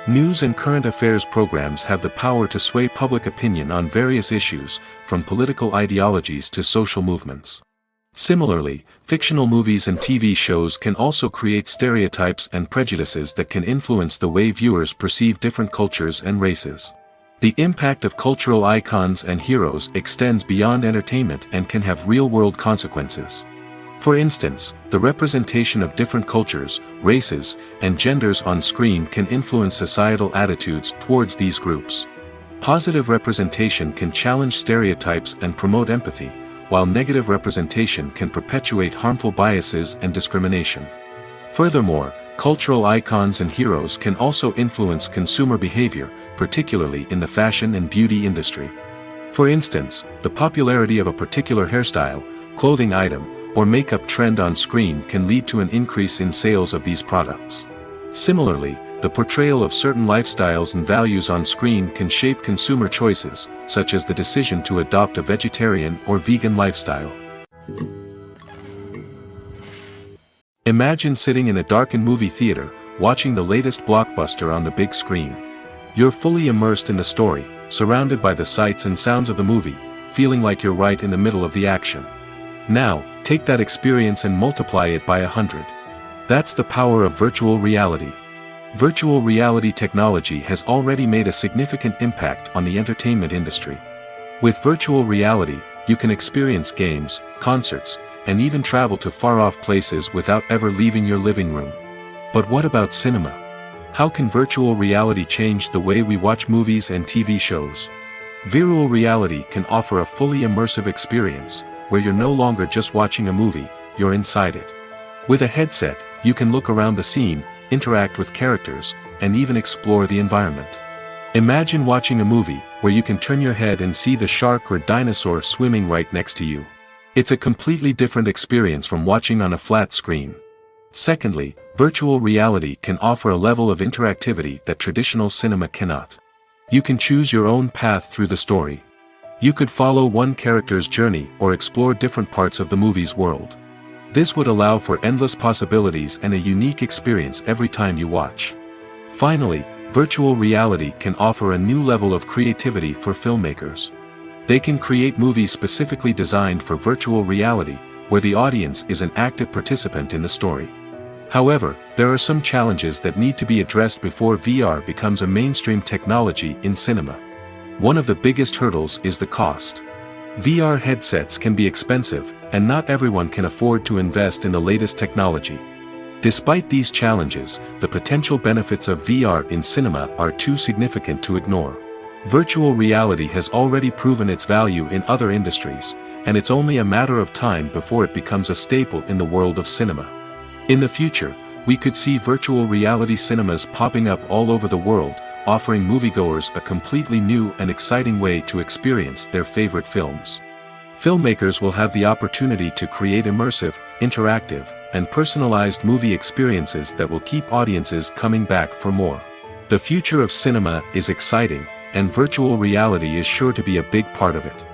News and current affairs programs have the power to sway public opinion on various issues, from political ideologies to social movements. Similarly, fictional movies and TV shows can also create stereotypes and prejudices that can influence the way viewers perceive different cultures and races. The impact of cultural icons and heroes extends beyond entertainment and can have real-world consequences. For instance, the representation of different cultures, races, and genders on screen can influence societal attitudes towards these groups. Positive representation can challenge stereotypes and promote empathy, while negative representation can perpetuate harmful biases and discrimination. Furthermore, cultural icons and heroes can also influence consumer behavior, particularly in the fashion and beauty industry. For instance, the popularity of a particular hairstyle, clothing item, or makeup trend on screen can lead to an increase in sales of these products. Similarly, the portrayal of certain lifestyles and values on screen can shape consumer choices, such as the decision to adopt a vegetarian or vegan lifestyle. Imagine sitting in a darkened movie theater, watching the latest blockbuster on the big screen. You're fully immersed in the story, surrounded by the sights and sounds of the movie, feeling like you're right in the middle of the action. Now, take that experience and multiply it by 100. That's the power of virtual reality. Virtual reality technology has already made a significant impact on the entertainment industry. With virtual reality, you can experience games, concerts, and even travel to far-off places without ever leaving your living room. But what about cinema? How can virtual reality change the way we watch movies and TV shows? Virtual reality can offer a fully immersive experience, where you're no longer just watching a movie, you're inside it. With a headset, you can look around the scene, interact with characters, and even explore the environment. Imagine watching a movie where you can turn your head and see the shark or dinosaur swimming right next to you. It's a completely different experience from watching on a flat screen. Secondly, virtual reality can offer a level of interactivity that traditional cinema cannot. You can choose your own path through the story. You could follow one character's journey or explore different parts of the movie's world. This would allow for endless possibilities and a unique experience every time you watch. Finally, virtual reality can offer a new level of creativity for filmmakers. They can create movies specifically designed for virtual reality, where the audience is an active participant in the story. However, there are some challenges that need to be addressed before VR becomes a mainstream technology in cinema. One of the biggest hurdles is the cost. VR headsets can be expensive, and not everyone can afford to invest in the latest technology. Despite these challenges, the potential benefits of VR in cinema are too significant to ignore. Virtual reality has already proven its value in other industries, and it's only a matter of time before it becomes a staple in the world of cinema. In the future, we could see virtual reality cinemas popping up all over the world, offering moviegoers a completely new and exciting way to experience their favorite films. Filmmakers will have the opportunity to create immersive, interactive, and personalized movie experiences that will keep audiences coming back for more. The future of cinema is exciting, and virtual reality is sure to be a big part of it.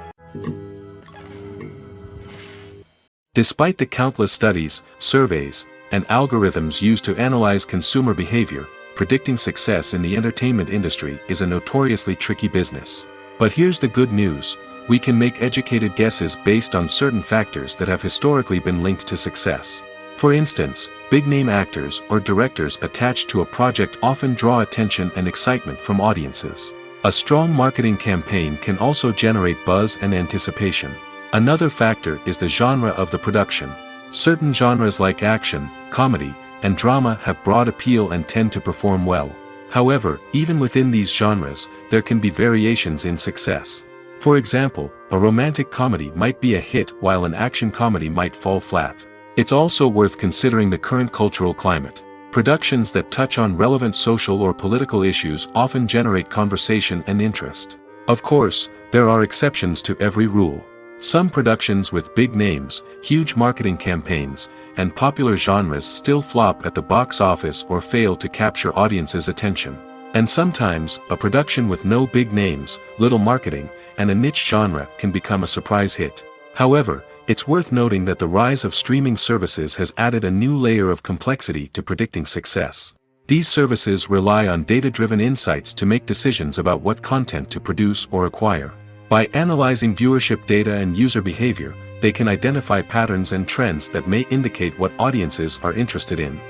Despite the countless studies, surveys, and algorithms used to analyze consumer behavior, predicting success in the entertainment industry is a notoriously tricky business. But here's the good news: we can make educated guesses based on certain factors that have historically been linked to success. For instance, big-name actors or directors attached to a project often draw attention and excitement from audiences. A strong marketing campaign can also generate buzz and anticipation. Another factor is the genre of the production. Certain genres like action, comedy, and drama have broad appeal and tend to perform well. However, even within these genres, there can be variations in success. For example, a romantic comedy might be a hit while an action comedy might fall flat. It's also worth considering the current cultural climate. Productions that touch on relevant social or political issues often generate conversation and interest. Of course, there are exceptions to every rule. Some productions with big names, huge marketing campaigns, and popular genres still flop at the box office or fail to capture audiences' attention. And sometimes, a production with no big names, little marketing, and a niche genre can become a surprise hit. However, it's worth noting that the rise of streaming services has added a new layer of complexity to predicting success. These services rely on data-driven insights to make decisions about what content to produce or acquire. By analyzing viewership data and user behavior, they can identify patterns and trends that may indicate what audiences are interested in.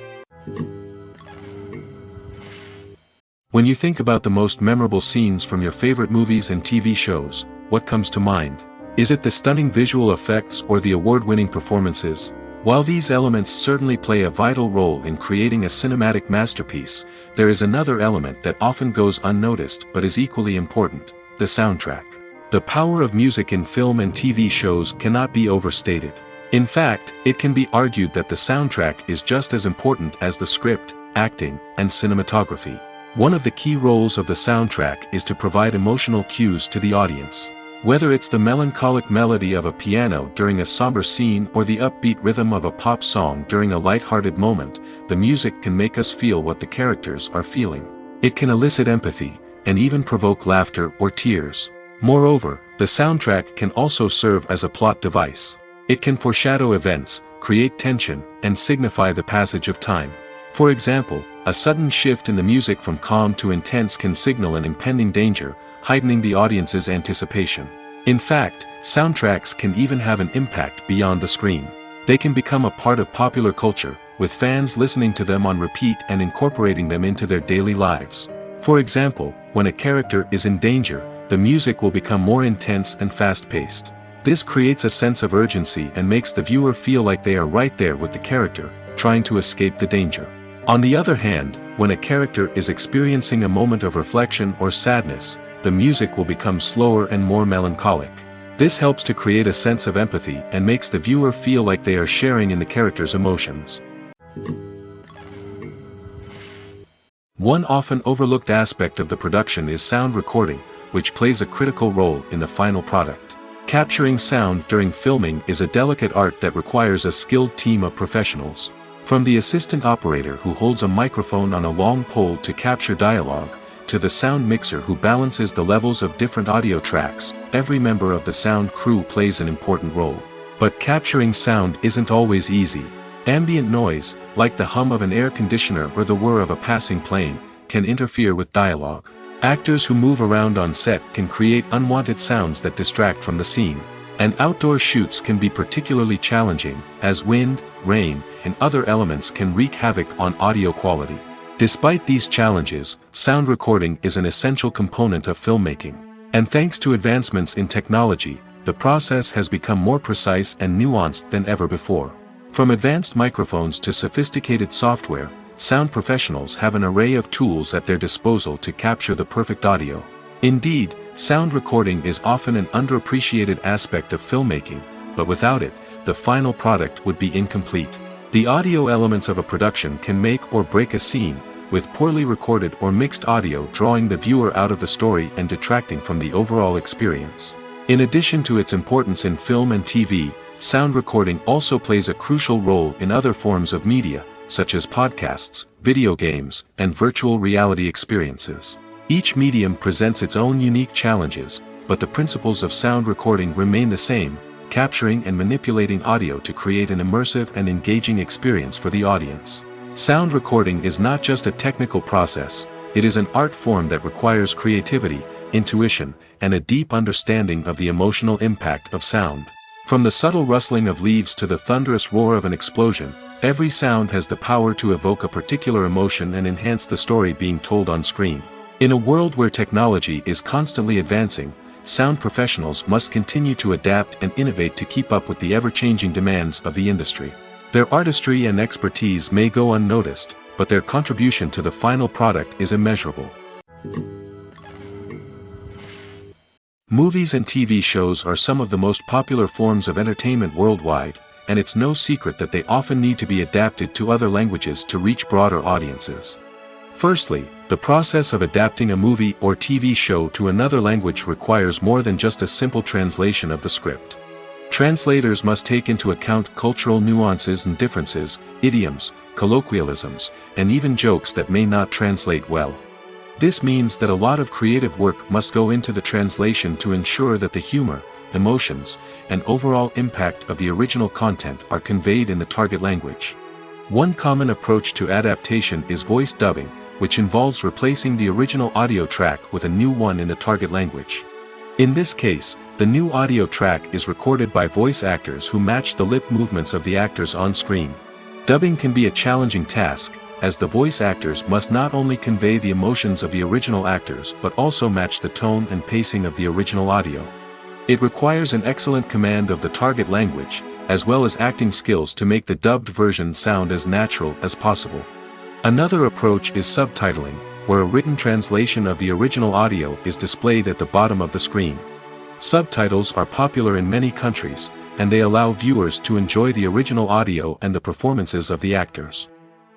When you think about the most memorable scenes from your favorite movies and TV shows, what comes to mind? Is it the stunning visual effects or the award-winning performances? While these elements certainly play a vital role in creating a cinematic masterpiece, there is another element that often goes unnoticed but is equally important: the soundtrack. The power of music in film and TV shows cannot be overstated. In fact, it can be argued that the soundtrack is just as important as the script, acting, and cinematography. One of the key roles of the soundtrack is to provide emotional cues to the audience. Whether it's the melancholic melody of a piano during a somber scene or the upbeat rhythm of a pop song during a light-hearted moment, the music can make us feel what the characters are feeling. It can elicit empathy, and even provoke laughter or tears. Moreover, the soundtrack can also serve as a plot device. It can foreshadow events, create tension, and signify the passage of time. For example, a sudden shift in the music from calm to intense can signal an impending danger, heightening the audience's anticipation. In fact, soundtracks can even have an impact beyond the screen. They can become a part of popular culture, with fans listening to them on repeat and incorporating them into their daily lives. For example, when a character is in danger, the music will become more intense and fast-paced. This creates a sense of urgency and makes the viewer feel like they are right there with the character, trying to escape the danger. On the other hand, when a character is experiencing a moment of reflection or sadness, the music will become slower and more melancholic. This helps to create a sense of empathy and makes the viewer feel like they are sharing in the character's emotions. One often overlooked aspect of the production is sound recording, which plays a critical role in the final product. Capturing sound during filming is a delicate art that requires a skilled team of professionals. From the assistant operator who holds a microphone on a long pole to capture dialogue, to the sound mixer who balances the levels of different audio tracks, every member of the sound crew plays an important role. But capturing sound isn't always easy. Ambient noise, like the hum of an air conditioner or the whir of a passing plane, can interfere with dialogue. Actors who move around on set can create unwanted sounds that distract from the scene. And outdoor shoots can be particularly challenging, as wind, rain, and other elements can wreak havoc on audio quality. Despite these challenges, sound recording is an essential component of filmmaking. And thanks to advancements in technology, the process has become more precise and nuanced than ever before. From advanced microphones to sophisticated software, sound professionals have an array of tools at their disposal to capture the perfect audio. Indeed, sound recording is often an underappreciated aspect of filmmaking, but without it, the final product would be incomplete. The audio elements of a production can make or break a scene, with poorly recorded or mixed audio drawing the viewer out of the story and detracting from the overall experience. In addition to its importance in film and TV, sound recording also plays a crucial role in other forms of media, such as podcasts, video games, and virtual reality experiences. Each medium presents its own unique challenges, but the principles of sound recording remain the same: capturing and manipulating audio to create an immersive and engaging experience for the audience. Sound recording is not just a technical process, it is an art form that requires creativity, intuition, and a deep understanding of the emotional impact of sound. From the subtle rustling of leaves to the thunderous roar of an explosion, every sound has the power to evoke a particular emotion and enhance the story being told on screen. In a world where technology is constantly advancing, sound professionals must continue to adapt and innovate to keep up with the ever-changing demands of the industry. Their artistry and expertise may go unnoticed, but their contribution to the final product is immeasurable. Movies and TV shows are some of the most popular forms of entertainment worldwide, and it's no secret that they often need to be adapted to other languages to reach broader audiences. Firstly, the process of adapting a movie or TV show to another language requires more than just a simple translation of the script. Translators must take into account cultural nuances and differences, idioms, colloquialisms, and even jokes that may not translate well. This means that a lot of creative work must go into the translation to ensure that the humor, emotions, and overall impact of the original content are conveyed in the target language. One common approach to adaptation is voice dubbing, which involves replacing the original audio track with a new one in the target language. In this case, the new audio track is recorded by voice actors who match the lip movements of the actors on screen. Dubbing can be a challenging task, as the voice actors must not only convey the emotions of the original actors but also match the tone and pacing of the original audio. It requires an excellent command of the target language, as well as acting skills to make the dubbed version sound as natural as possible. Another approach is subtitling, where a written translation of the original audio is displayed at the bottom of the screen. Subtitles are popular in many countries, and they allow viewers to enjoy the original audio and the performances of the actors.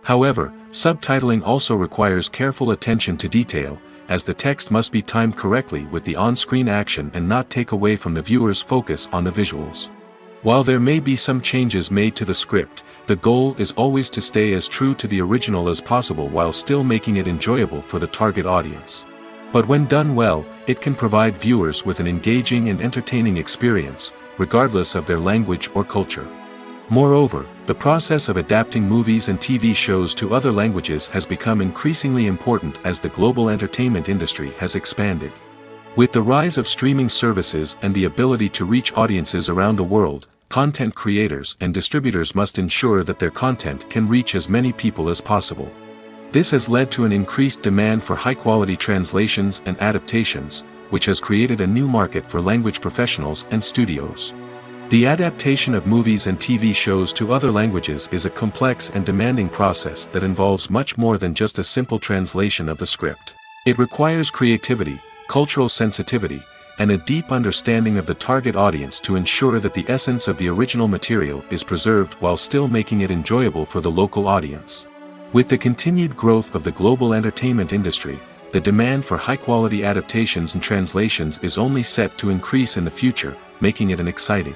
However, subtitling also requires careful attention to detail, as the text must be timed correctly with the on-screen action and not take away from the viewer's focus on the visuals. While there may be some changes made to the script, the goal is always to stay as true to the original as possible while still making it enjoyable for the target audience. But when done well, it can provide viewers with an engaging and entertaining experience, regardless of their language or culture. Moreover, the process of adapting movies and TV shows to other languages has become increasingly important as the global entertainment industry has expanded. With the rise of streaming services and the ability to reach audiences around the world, content creators and distributors must ensure that their content can reach as many people as possible. This has led to an increased demand for high-quality translations and adaptations, which has created a new market for language professionals and studios. The adaptation of movies and TV shows to other languages is a complex and demanding process that involves much more than just a simple translation of the script. It requires creativity, cultural sensitivity, and a deep understanding of the target audience to ensure that the essence of the original material is preserved while still making it enjoyable for the local audience. With the continued growth of the global entertainment industry, the demand for high-quality adaptations and translations is only set to increase in the future, making it an exciting.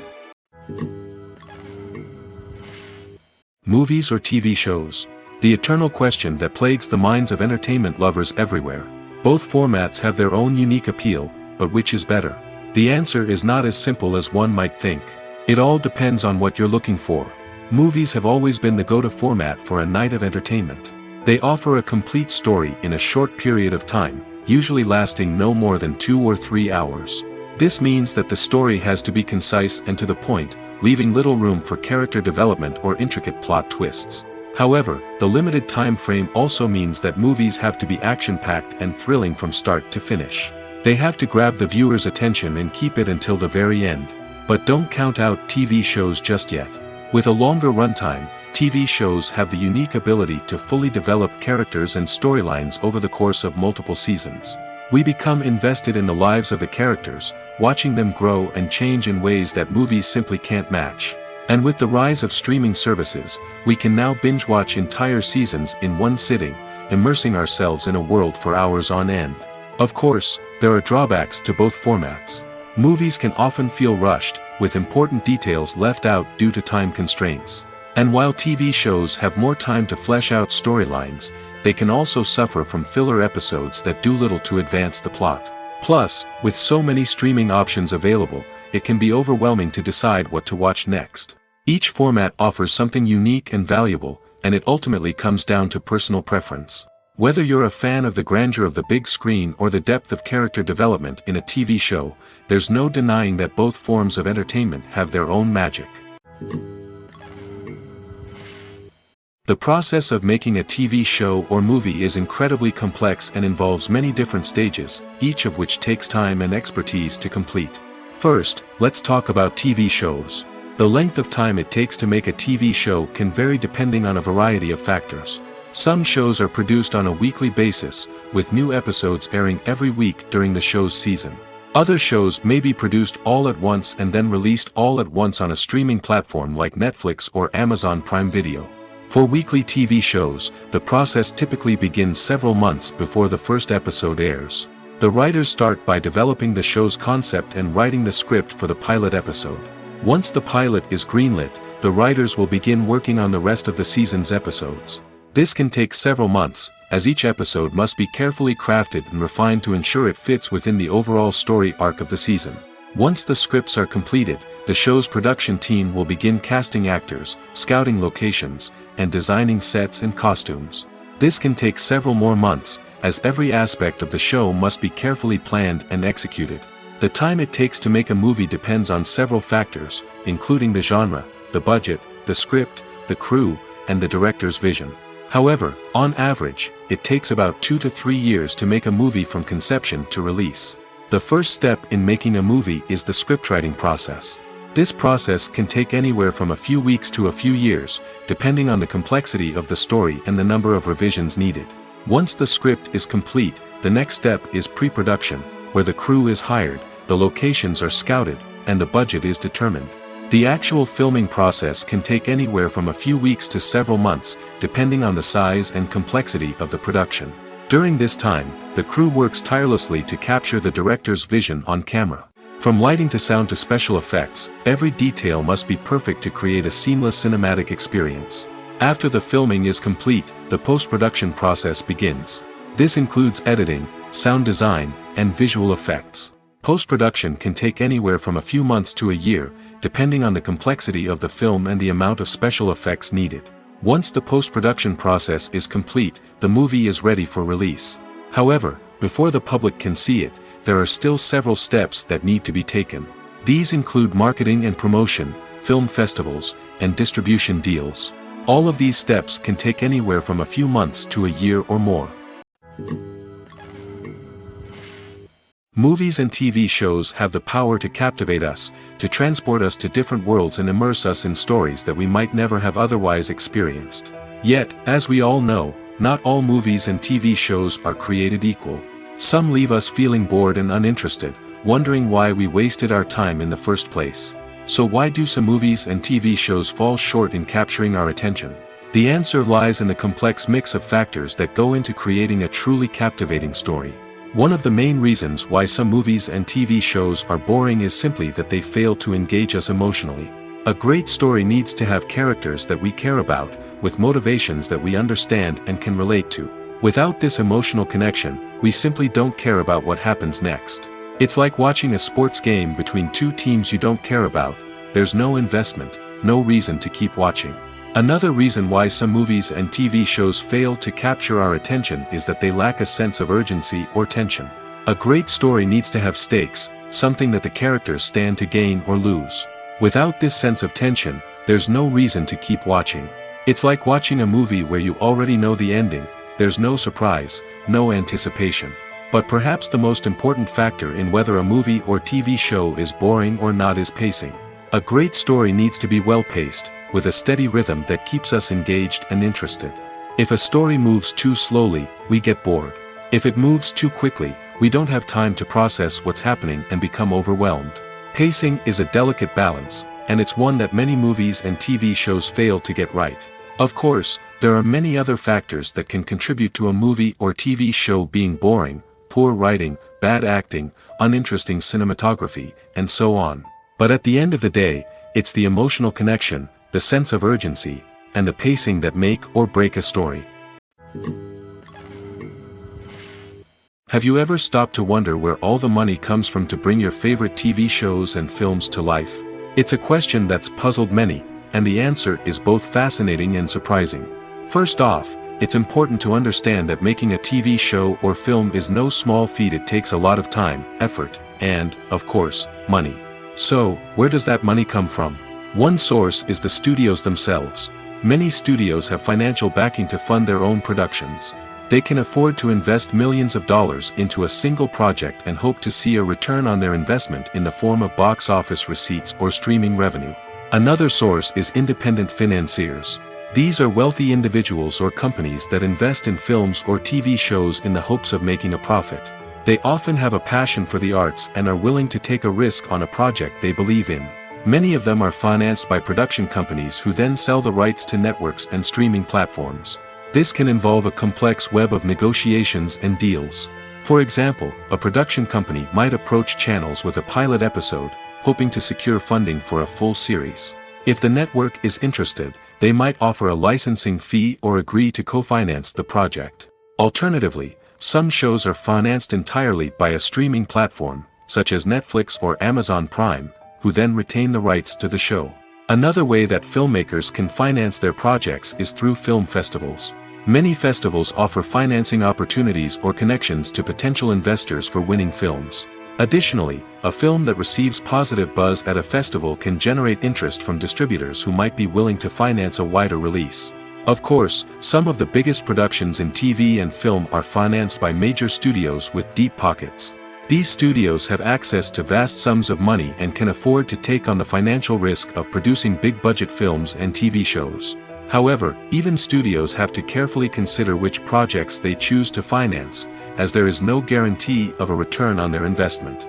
Movies or TV shows? The eternal question that plagues the minds of entertainment lovers everywhere. Both formats have their own unique appeal, but which is better? The answer is not as simple as one might think. It all depends on what you're looking for. Movies have always been the go-to format for a night of entertainment. They offer a complete story in a short period of time, usually lasting no more than 2 or 3 hours. This means that the story has to be concise and to the point, leaving little room for character development or intricate plot twists. However, the limited time frame also means that movies have to be action-packed and thrilling from start to finish. They have to grab the viewer's attention and keep it until the very end. But don't count out TV shows just yet. With a longer runtime, TV shows have the unique ability to fully develop characters and storylines over the course of multiple seasons. We become invested in the lives of the characters, watching them grow and change in ways that movies simply can't match. And with the rise of streaming services, we can now binge-watch entire seasons in one sitting, immersing ourselves in a world for hours on end. Of course, there are drawbacks to both formats. Movies can often feel rushed, with important details left out due to time constraints. And while TV shows have more time to flesh out storylines, they can also suffer from filler episodes that do little to advance the plot. Plus, with so many streaming options available, it can be overwhelming to decide what to watch next. Each format offers something unique and valuable, and it ultimately comes down to personal preference. Whether you're a fan of the grandeur of the big screen or the depth of character development in a TV show, there's no denying that both forms of entertainment have their own magic. The process of making a TV show or movie is incredibly complex and involves many different stages, each of which takes time and expertise to complete. First, let's talk about TV shows. The length of time it takes to make a TV show can vary depending on a variety of factors. Some shows are produced on a weekly basis, with new episodes airing every week during the show's season. Other shows may be produced all at once and then released all at once on a streaming platform like Netflix or Amazon Prime Video. For weekly TV shows, the process typically begins several months before the first episode airs. The writers start by developing the show's concept and writing the script for the pilot episode. Once the pilot is greenlit, the writers will begin working on the rest of the season's episodes. This can take several months, as each episode must be carefully crafted and refined to ensure it fits within the overall story arc of the season. Once the scripts are completed, the show's production team will begin casting actors, scouting locations, and designing sets and costumes. This can take several more months, as every aspect of the show must be carefully planned and executed. The time it takes to make a movie depends on several factors, including the genre, the budget, the script, the crew, and the director's vision. However, on average, it takes about 2 to 3 years to make a movie from conception to release. The first step in making a movie is the scriptwriting process. This process can take anywhere from a few weeks to a few years, depending on the complexity of the story and the number of revisions needed. Once the script is complete, the next step is pre-production, where the crew is hired, the locations are scouted, and the budget is determined. The actual filming process can take anywhere from a few weeks to several months, depending on the size and complexity of the production. During this time, the crew works tirelessly to capture the director's vision on camera. From lighting to sound to special effects, every detail must be perfect to create a seamless cinematic experience. After the filming is complete, the post-production process begins. This includes editing, sound design, and visual effects. Post-production can take anywhere from a few months to a year, depending on the complexity of the film and the amount of special effects needed. Once the post-production process is complete, the movie is ready for release. However, before the public can see it, there are still several steps that need to be taken. These include marketing and promotion, film festivals, and distribution deals. All of these steps can take anywhere from a few months to a year or more. Movies and TV shows have the power to captivate us, to transport us to different worlds and immerse us in stories that we might never have otherwise experienced. Yet, as we all know, not all movies and TV shows are created equal. Some leave us feeling bored and uninterested, wondering why we wasted our time in the first place. So why do some movies and TV shows fall short in capturing our attention? The answer lies in the complex mix of factors that go into creating a truly captivating story. One of the main reasons why some movies and TV shows are boring is simply that they fail to engage us emotionally. A great story needs to have characters that we care about, with motivations that we understand and can relate to. Without this emotional connection, we simply don't care about what happens next. It's like watching a sports game between two teams you don't care about. There's no investment, no reason to keep watching. Another reason why some movies and TV shows fail to capture our attention is that they lack a sense of urgency or tension. A great story needs to have stakes, something that the characters stand to gain or lose. Without this sense of tension, there's no reason to keep watching. It's like watching a movie where you already know the ending. There's no surprise, no anticipation. But perhaps the most important factor in whether a movie or TV show is boring or not is pacing. A great story needs to be well-paced, with a steady rhythm that keeps us engaged and interested. If a story moves too slowly, we get bored. If it moves too quickly, we don't have time to process what's happening and become overwhelmed. Pacing is a delicate balance, and it's one that many movies and TV shows fail to get right. Of course, there are many other factors that can contribute to a movie or TV show being boring: poor writing, bad acting, uninteresting cinematography, and so on. But at the end of the day, it's the emotional connection, the sense of urgency, and the pacing that make or break a story. Have you ever stopped to wonder where all the money comes from to bring your favorite TV shows and films to life? It's a question that's puzzled many, and the answer is both fascinating and surprising. First off, it's important to understand that making a TV show or film is no small feat. It takes a lot of time, effort, and, of course, money. So, where does that money come from? One source is the studios themselves. Many studios have financial backing to fund their own productions. They can afford to invest millions of dollars into a single project and hope to see a return on their investment in the form of box office receipts or streaming revenue. Another source is independent financiers. These are wealthy individuals or companies that invest in films or TV shows in the hopes of making a profit. They often have a passion for the arts and are willing to take a risk on a project they believe in. Many of them are financed by production companies who then sell the rights to networks and streaming platforms. This can involve a complex web of negotiations and deals. For example, a production company might approach channels with a pilot episode, hoping to secure funding for a full series. If the network is interested, they might offer a licensing fee or agree to co-finance the project. Alternatively, some shows are financed entirely by a streaming platform, such as Netflix or Amazon Prime, who then retain the rights to the show. Another way that filmmakers can finance their projects is through film festivals. Many festivals offer financing opportunities or connections to potential investors for winning films. Additionally, a film that receives positive buzz at a festival can generate interest from distributors who might be willing to finance a wider release. Of course, some of the biggest productions in TV and film are financed by major studios with deep pockets. These studios have access to vast sums of money and can afford to take on the financial risk of producing big-budget films and TV shows. However, even studios have to carefully consider which projects they choose to finance, as there is no guarantee of a return on their investment.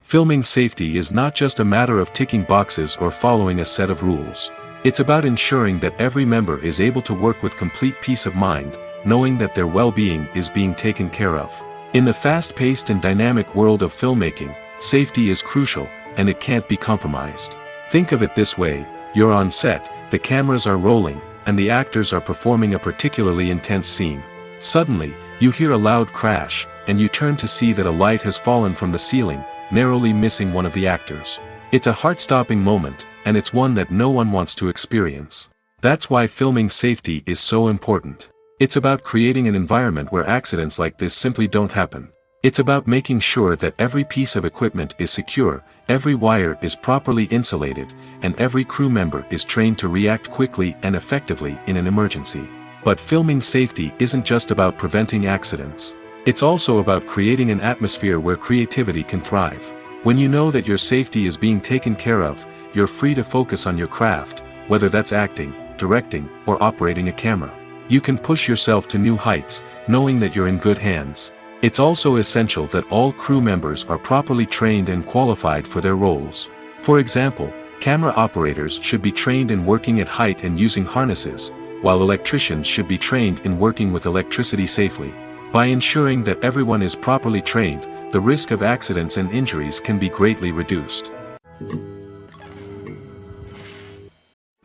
Filming safety is not just a matter of ticking boxes or following a set of rules. It's about ensuring that every member is able to work with complete peace of mind, knowing that their well-being is being taken care of. In the fast-paced and dynamic world of filmmaking, safety is crucial, and it can't be compromised. Think of it this way: you're on set, the cameras are rolling, and the actors are performing a particularly intense scene. Suddenly, you hear a loud crash, and you turn to see that a light has fallen from the ceiling, narrowly missing one of the actors. It's a heart-stopping moment, and it's one that no one wants to experience. That's why filming safety is so important. It's about creating an environment where accidents like this simply don't happen. It's about making sure that every piece of equipment is secure, every wire is properly insulated, and every crew member is trained to react quickly and effectively in an emergency. But filming safety isn't just about preventing accidents. It's also about creating an atmosphere where creativity can thrive. When you know that your safety is being taken care of, you're free to focus on your craft, whether that's acting, directing, or operating a camera. You can push yourself to new heights, knowing that you're in good hands. It's also essential that all crew members are properly trained and qualified for their roles. For example, camera operators should be trained in working at height and using harnesses, while electricians should be trained in working with electricity safely. By ensuring that everyone is properly trained, the risk of accidents and injuries can be greatly reduced.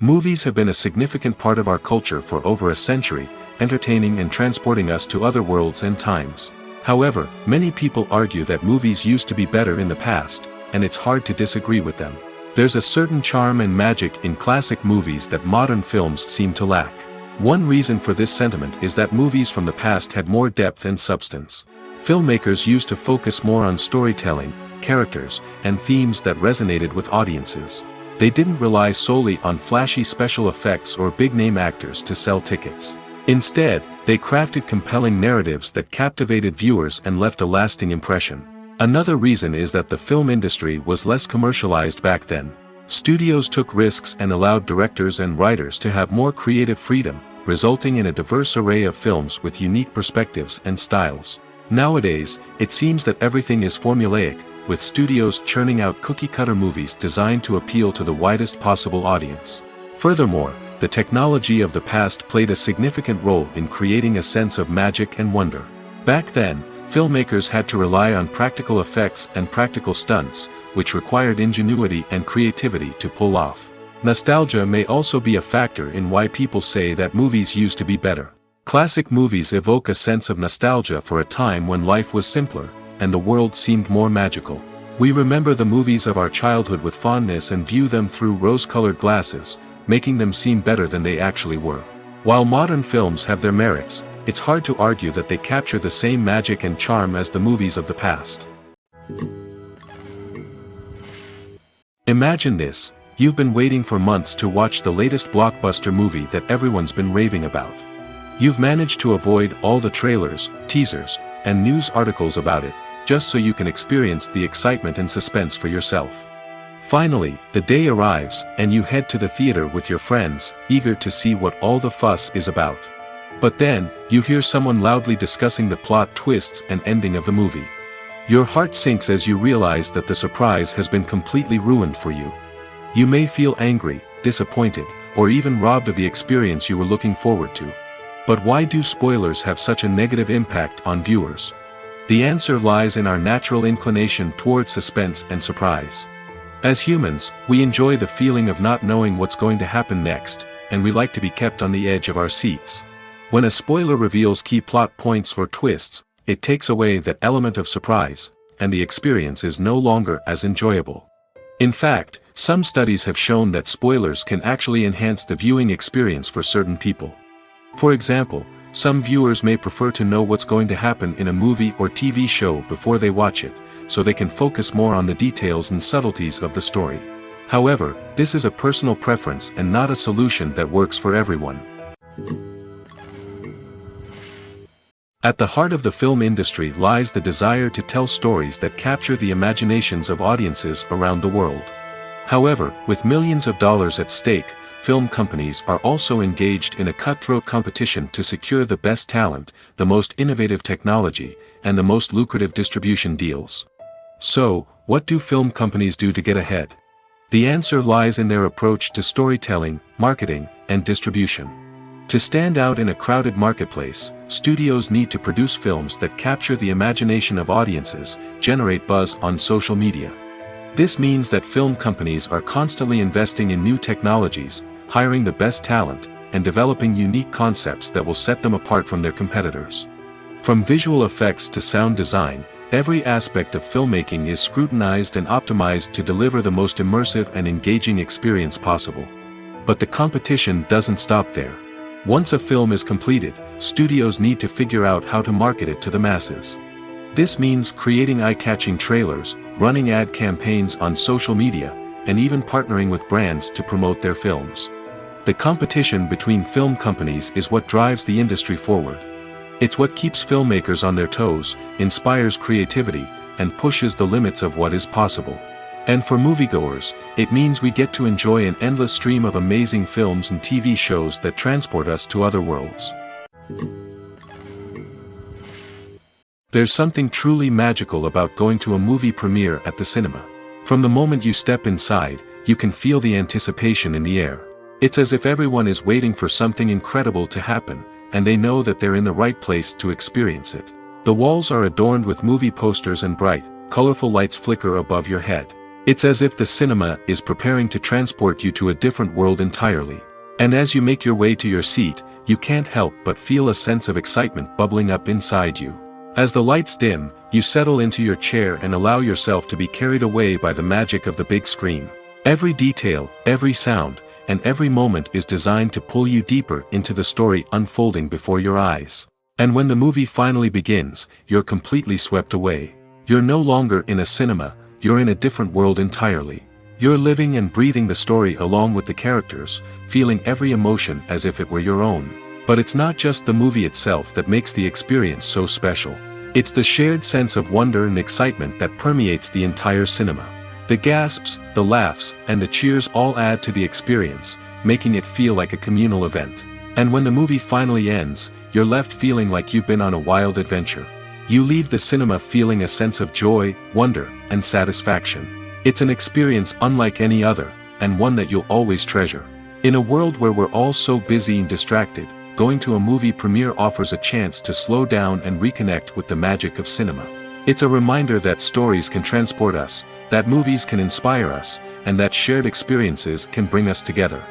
Movies have been a significant part of our culture for over a century, entertaining and transporting us to other worlds and times. However, many people argue that movies used to be better in the past, and it's hard to disagree with them. There's a certain charm and magic in classic movies that modern films seem to lack. One reason for this sentiment is that movies from the past had more depth and substance. Filmmakers used to focus more on storytelling, characters, and themes that resonated with audiences. They didn't rely solely on flashy special effects or big-name actors to sell tickets. Instead, they crafted compelling narratives that captivated viewers and left a lasting impression. Another reason is that the film industry was less commercialized back then. Studios took risks and allowed directors and writers to have more creative freedom, resulting in a diverse array of films with unique perspectives and styles. Nowadays, it seems that everything is formulaic, with studios churning out cookie-cutter movies designed to appeal to the widest possible audience. Furthermore, the technology of the past played a significant role in creating a sense of magic and wonder. Back then, filmmakers had to rely on practical effects and practical stunts, which required ingenuity and creativity to pull off. Nostalgia may also be a factor in why people say that movies used to be better. Classic movies evoke a sense of nostalgia for a time when life was simpler, and the world seemed more magical. We remember the movies of our childhood with fondness and view them through rose-colored glasses, making them seem better than they actually were. While modern films have their merits, it's hard to argue that they capture the same magic and charm as the movies of the past. Imagine this: you've been waiting for months to watch the latest blockbuster movie that everyone's been raving about. You've managed to avoid all the trailers, teasers, and news articles about it, just so you can experience the excitement and suspense for yourself. Finally, the day arrives, and you head to the theater with your friends, eager to see what all the fuss is about. But then, you hear someone loudly discussing the plot twists and ending of the movie. Your heart sinks as you realize that the surprise has been completely ruined for you. You may feel angry, disappointed, or even robbed of the experience you were looking forward to. But why do spoilers have such a negative impact on viewers? The answer lies in our natural inclination towards suspense and surprise. As humans, we enjoy the feeling of not knowing what's going to happen next, and we like to be kept on the edge of our seats. When a spoiler reveals key plot points or twists, it takes away that element of surprise, and the experience is no longer as enjoyable. In fact, some studies have shown that spoilers can actually enhance the viewing experience for certain people. For example, some viewers may prefer to know what's going to happen in a movie or TV show before they watch it, so they can focus more on the details and subtleties of the story. However, this is a personal preference and not a solution that works for everyone. At the heart of the film industry lies the desire to tell stories that capture the imaginations of audiences around the world. However, with millions of dollars at stake, film companies are also engaged in a cutthroat competition to secure the best talent, the most innovative technology, and the most lucrative distribution deals. So, what do film companies do to get ahead? The answer lies in their approach to storytelling, marketing, and distribution. To stand out in a crowded marketplace, studios need to produce films that capture the imagination of audiences, generate buzz on social media. This means that film companies are constantly investing in new technologies, hiring the best talent, and developing unique concepts that will set them apart from their competitors. From visual effects to sound design, every aspect of filmmaking is scrutinized and optimized to deliver the most immersive and engaging experience possible. But the competition doesn't stop there. Once a film is completed, studios need to figure out how to market it to the masses. This means creating eye-catching trailers, running ad campaigns on social media, and even partnering with brands to promote their films. The competition between film companies is what drives the industry forward. It's what keeps filmmakers on their toes, inspires creativity, and pushes the limits of what is possible. And for moviegoers, it means we get to enjoy an endless stream of amazing films and TV shows that transport us to other worlds. There's something truly magical about going to a movie premiere at the cinema. From the moment you step inside, you can feel the anticipation in the air. It's as if everyone is waiting for something incredible to happen, and they know that they're in the right place to experience it. The walls are adorned with movie posters and bright, colorful lights flicker above your head. It's as if the cinema is preparing to transport you to a different world entirely. And as you make your way to your seat, you can't help but feel a sense of excitement bubbling up inside you. As the lights dim, you settle into your chair and allow yourself to be carried away by the magic of the big screen. Every detail, every sound, and every moment is designed to pull you deeper into the story unfolding before your eyes. And when the movie finally begins, you're completely swept away. You're no longer in a cinema, you're in a different world entirely. You're living and breathing the story along with the characters, feeling every emotion as if it were your own. But it's not just the movie itself that makes the experience so special. It's the shared sense of wonder and excitement that permeates the entire cinema. The gasps, the laughs, and the cheers all add to the experience, making it feel like a communal event. And when the movie finally ends, you're left feeling like you've been on a wild adventure. You leave the cinema feeling a sense of joy, wonder, and satisfaction. It's an experience unlike any other, and one that you'll always treasure. In a world where we're all so busy and distracted, going to a movie premiere offers a chance to slow down and reconnect with the magic of cinema. It's a reminder that stories can transport us, that movies can inspire us, and that shared experiences can bring us together.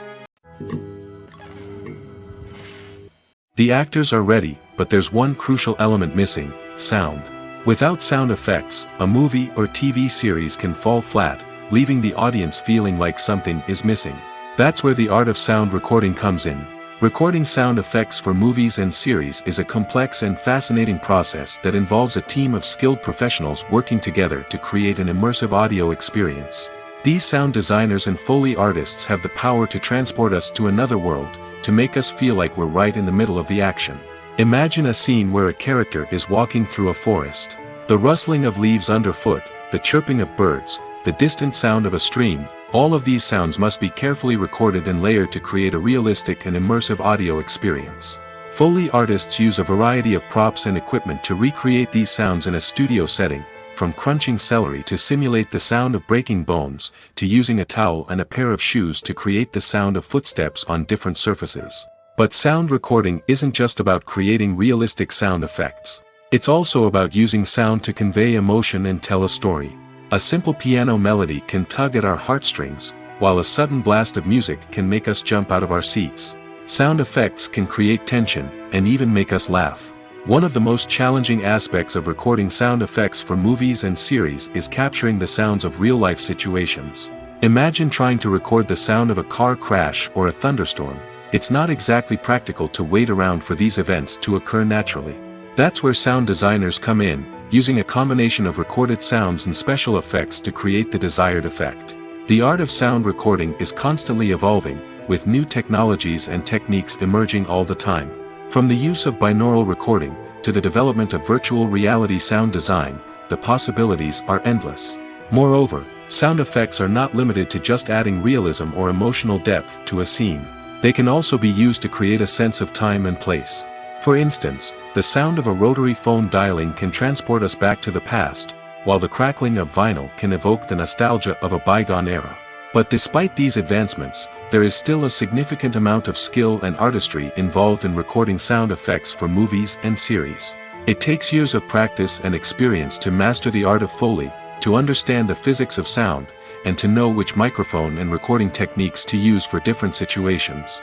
The actors are ready, but there's one crucial element missing: sound. Without sound effects, a movie or TV series can fall flat, leaving the audience feeling like something is missing. That's where the art of sound recording comes in. Recording sound effects for movies and series is a complex and fascinating process that involves a team of skilled professionals working together to create an immersive audio experience. These sound designers and Foley artists have the power to transport us to another world, to make us feel like we're right in the middle of the action. Imagine a scene where a character is walking through a forest. The rustling of leaves underfoot, the chirping of birds, the distant sound of a stream, all of these sounds must be carefully recorded and layered to create a realistic and immersive audio experience. Foley artists use a variety of props and equipment to recreate these sounds in a studio setting, from crunching celery to simulate the sound of breaking bones, to using a towel and a pair of shoes to create the sound of footsteps on different surfaces. But sound recording isn't just about creating realistic sound effects. It's also about using sound to convey emotion and tell a story. A simple piano melody can tug at our heartstrings, while a sudden blast of music can make us jump out of our seats. Sound effects can create tension, and even make us laugh. One of the most challenging aspects of recording sound effects for movies and series is capturing the sounds of real-life situations. Imagine trying to record the sound of a car crash or a thunderstorm. It's not exactly practical to wait around for these events to occur naturally. That's where sound designers come in, using a combination of recorded sounds and special effects to create the desired effect. The art of sound recording is constantly evolving, with new technologies and techniques emerging all the time. From the use of binaural recording, to the development of virtual reality sound design, the possibilities are endless. Moreover, sound effects are not limited to just adding realism or emotional depth to a scene. They can also be used to create a sense of time and place. For instance, the sound of a rotary phone dialing can transport us back to the past, while the crackling of vinyl can evoke the nostalgia of a bygone era. But despite these advancements, there is still a significant amount of skill and artistry involved in recording sound effects for movies and series. It takes years of practice and experience to master the art of Foley, to understand the physics of sound, and to know which microphone and recording techniques to use for different situations.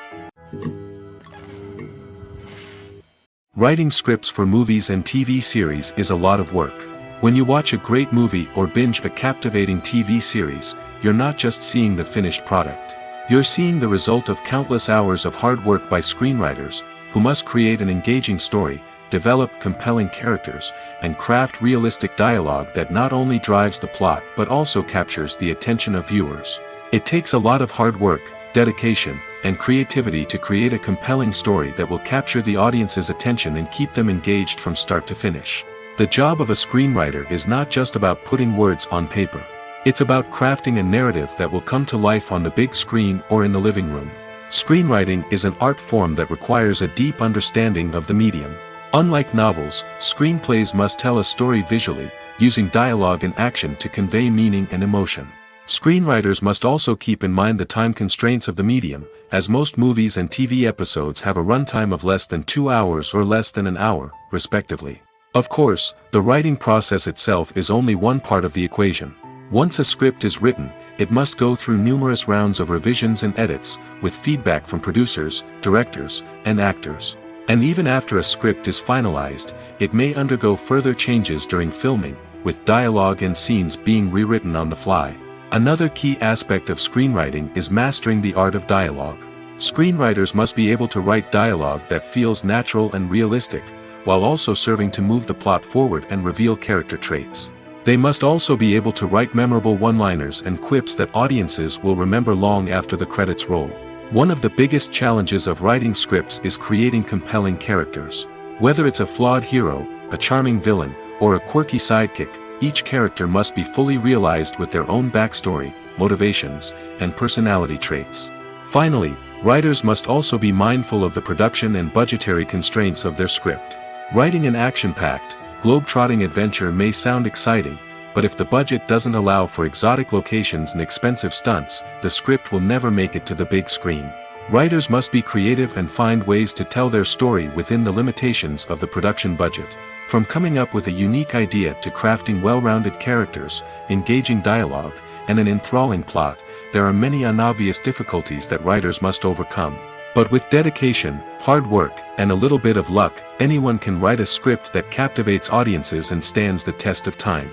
Writing scripts for movies and TV series is a lot of work. When you watch a great movie or binge a captivating TV series, you're not just seeing the finished product. You're seeing the result of countless hours of hard work by screenwriters, who must create an engaging story, develop compelling characters, and craft realistic dialogue that not only drives the plot but also captures the attention of viewers. It takes a lot of hard work, dedication, and creativity to create a compelling story that will capture the audience's attention and keep them engaged from start to finish. The job of a screenwriter is not just about putting words on paper. It's about crafting a narrative that will come to life on the big screen or in the living room. Screenwriting is an art form that requires a deep understanding of the medium. Unlike novels, screenplays must tell a story visually, using dialogue and action to convey meaning and emotion. Screenwriters must also keep in mind the time constraints of the medium, as most movies and TV episodes have a runtime of less than 2 hours or less than an hour, respectively. Of course, the writing process itself is only one part of the equation. Once a script is written, it must go through numerous rounds of revisions and edits, with feedback from producers, directors, and actors. And even after a script is finalized, it may undergo further changes during filming, with dialogue and scenes being rewritten on the fly. Another key aspect of screenwriting is mastering the art of dialogue. Screenwriters must be able to write dialogue that feels natural and realistic, while also serving to move the plot forward and reveal character traits. They must also be able to write memorable one-liners and quips that audiences will remember long after the credits roll. One of the biggest challenges of writing scripts is creating compelling characters. Whether it's a flawed hero, a charming villain, or a quirky sidekick, each character must be fully realized with their own backstory, motivations, and personality traits. Finally, writers must also be mindful of the production and budgetary constraints of their script. Writing an action-packed, globe-trotting adventure may sound exciting, but if the budget doesn't allow for exotic locations and expensive stunts, the script will never make it to the big screen. Writers must be creative and find ways to tell their story within the limitations of the production budget. From coming up with a unique idea to crafting well-rounded characters, engaging dialogue, and an enthralling plot, there are many unobvious difficulties that writers must overcome. But with dedication, hard work, and a little bit of luck, anyone can write a script that captivates audiences and stands the test of time.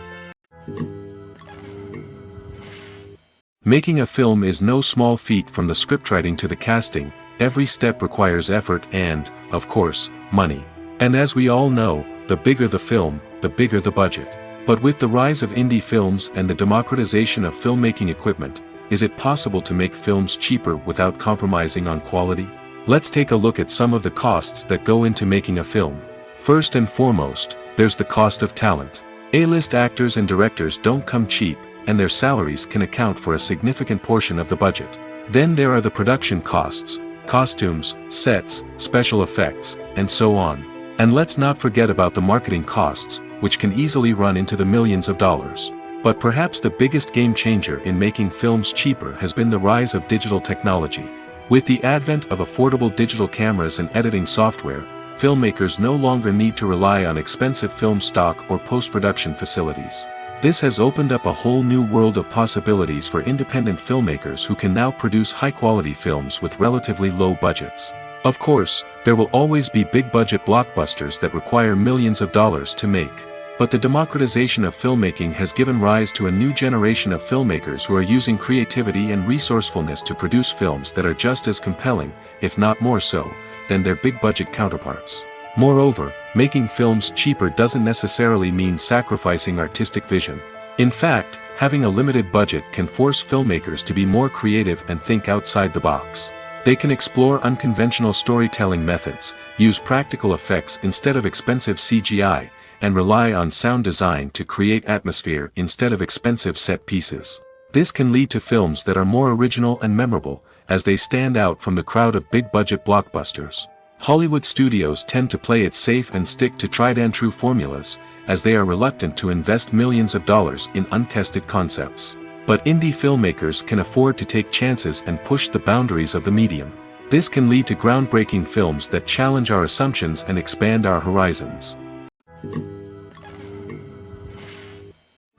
Making a film is no small feat. From the scriptwriting to the casting, every step requires effort and, of course, money. And as we all know, the bigger the film, the bigger the budget. But with the rise of indie films and the democratization of filmmaking equipment, is it possible to make films cheaper without compromising on quality? Let's take a look at some of the costs that go into making a film. First and foremost, there's the cost of talent. A-list actors and directors don't come cheap, and their salaries can account for a significant portion of the budget. Then there are the production costs, costumes, sets, special effects, and so on. And let's not forget about the marketing costs, which can easily run into the millions of dollars. But perhaps the biggest game changer in making films cheaper has been the rise of digital technology. With the advent of affordable digital cameras and editing software, filmmakers no longer need to rely on expensive film stock or post-production facilities. This has opened up a whole new world of possibilities for independent filmmakers who can now produce high-quality films with relatively low budgets. Of course, there will always be big-budget blockbusters that require millions of dollars to make. But the democratization of filmmaking has given rise to a new generation of filmmakers who are using creativity and resourcefulness to produce films that are just as compelling, if not more so, than their big-budget counterparts. Moreover, making films cheaper doesn't necessarily mean sacrificing artistic vision. In fact, having a limited budget can force filmmakers to be more creative and think outside the box. They can explore unconventional storytelling methods, use practical effects instead of expensive CGI, and rely on sound design to create atmosphere instead of expensive set pieces. This can lead to films that are more original and memorable, as they stand out from the crowd of big-budget blockbusters. Hollywood studios tend to play it safe and stick to tried-and-true formulas, as they are reluctant to invest millions of dollars in untested concepts. But indie filmmakers can afford to take chances and push the boundaries of the medium. This can lead to groundbreaking films that challenge our assumptions and expand our horizons.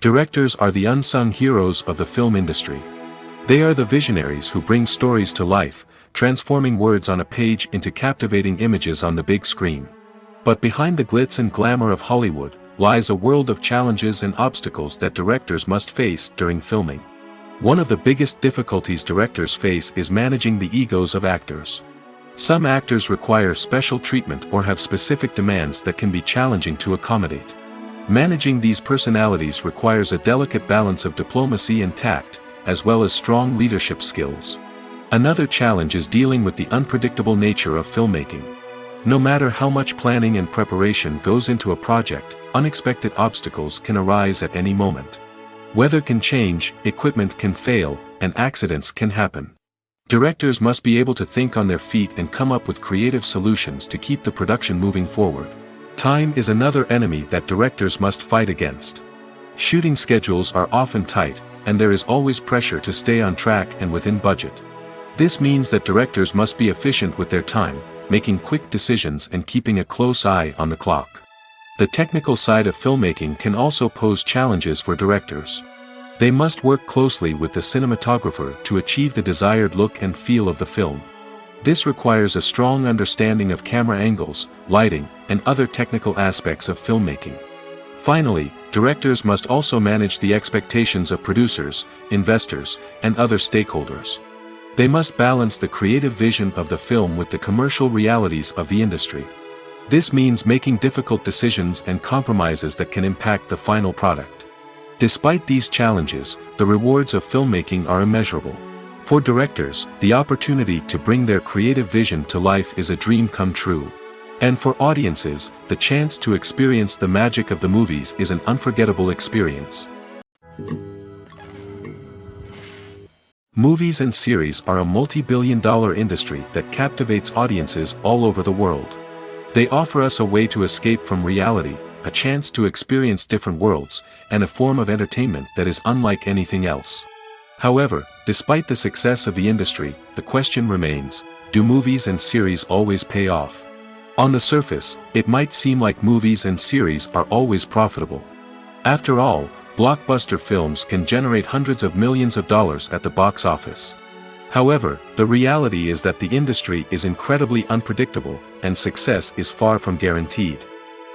Directors are the unsung heroes of the film industry. They are the visionaries who bring stories to life, transforming words on a page into captivating images on the big screen. But behind the glitz and glamour of Hollywood lies a world of challenges and obstacles that directors must face during filming. One of the biggest difficulties directors face is managing the egos of actors. Some actors require special treatment or have specific demands that can be challenging to accommodate. Managing these personalities requires a delicate balance of diplomacy and tact, as well as strong leadership skills. Another challenge is dealing with the unpredictable nature of filmmaking. No matter how much planning and preparation goes into a project, unexpected obstacles can arise at any moment. Weather can change, equipment can fail, and accidents can happen. Directors must be able to think on their feet and come up with creative solutions to keep the production moving forward. Time is another enemy that directors must fight against. Shooting schedules are often tight, and there is always pressure to stay on track and within budget. This means that directors must be efficient with their time, making quick decisions and keeping a close eye on the clock. The technical side of filmmaking can also pose challenges for directors. They must work closely with the cinematographer to achieve the desired look and feel of the film. This requires a strong understanding of camera angles, lighting, and other technical aspects of filmmaking. Finally, directors must also manage the expectations of producers, investors, and other stakeholders. They must balance the creative vision of the film with the commercial realities of the industry. This means making difficult decisions and compromises that can impact the final product. Despite these challenges, the rewards of filmmaking are immeasurable. For directors, the opportunity to bring their creative vision to life is a dream come true. And for audiences, the chance to experience the magic of the movies is an unforgettable experience. Movies and series are a multi-billion-dollar industry that captivates audiences all over the world. They offer us a way to escape from reality, a chance to experience different worlds, and a form of entertainment that is unlike anything else. However, despite the success of the industry, the question remains, do movies and series always pay off? On the surface, it might seem like movies and series are always profitable. After all, blockbuster films can generate hundreds of millions of dollars at the box office. However, the reality is that the industry is incredibly unpredictable, and success is far from guaranteed.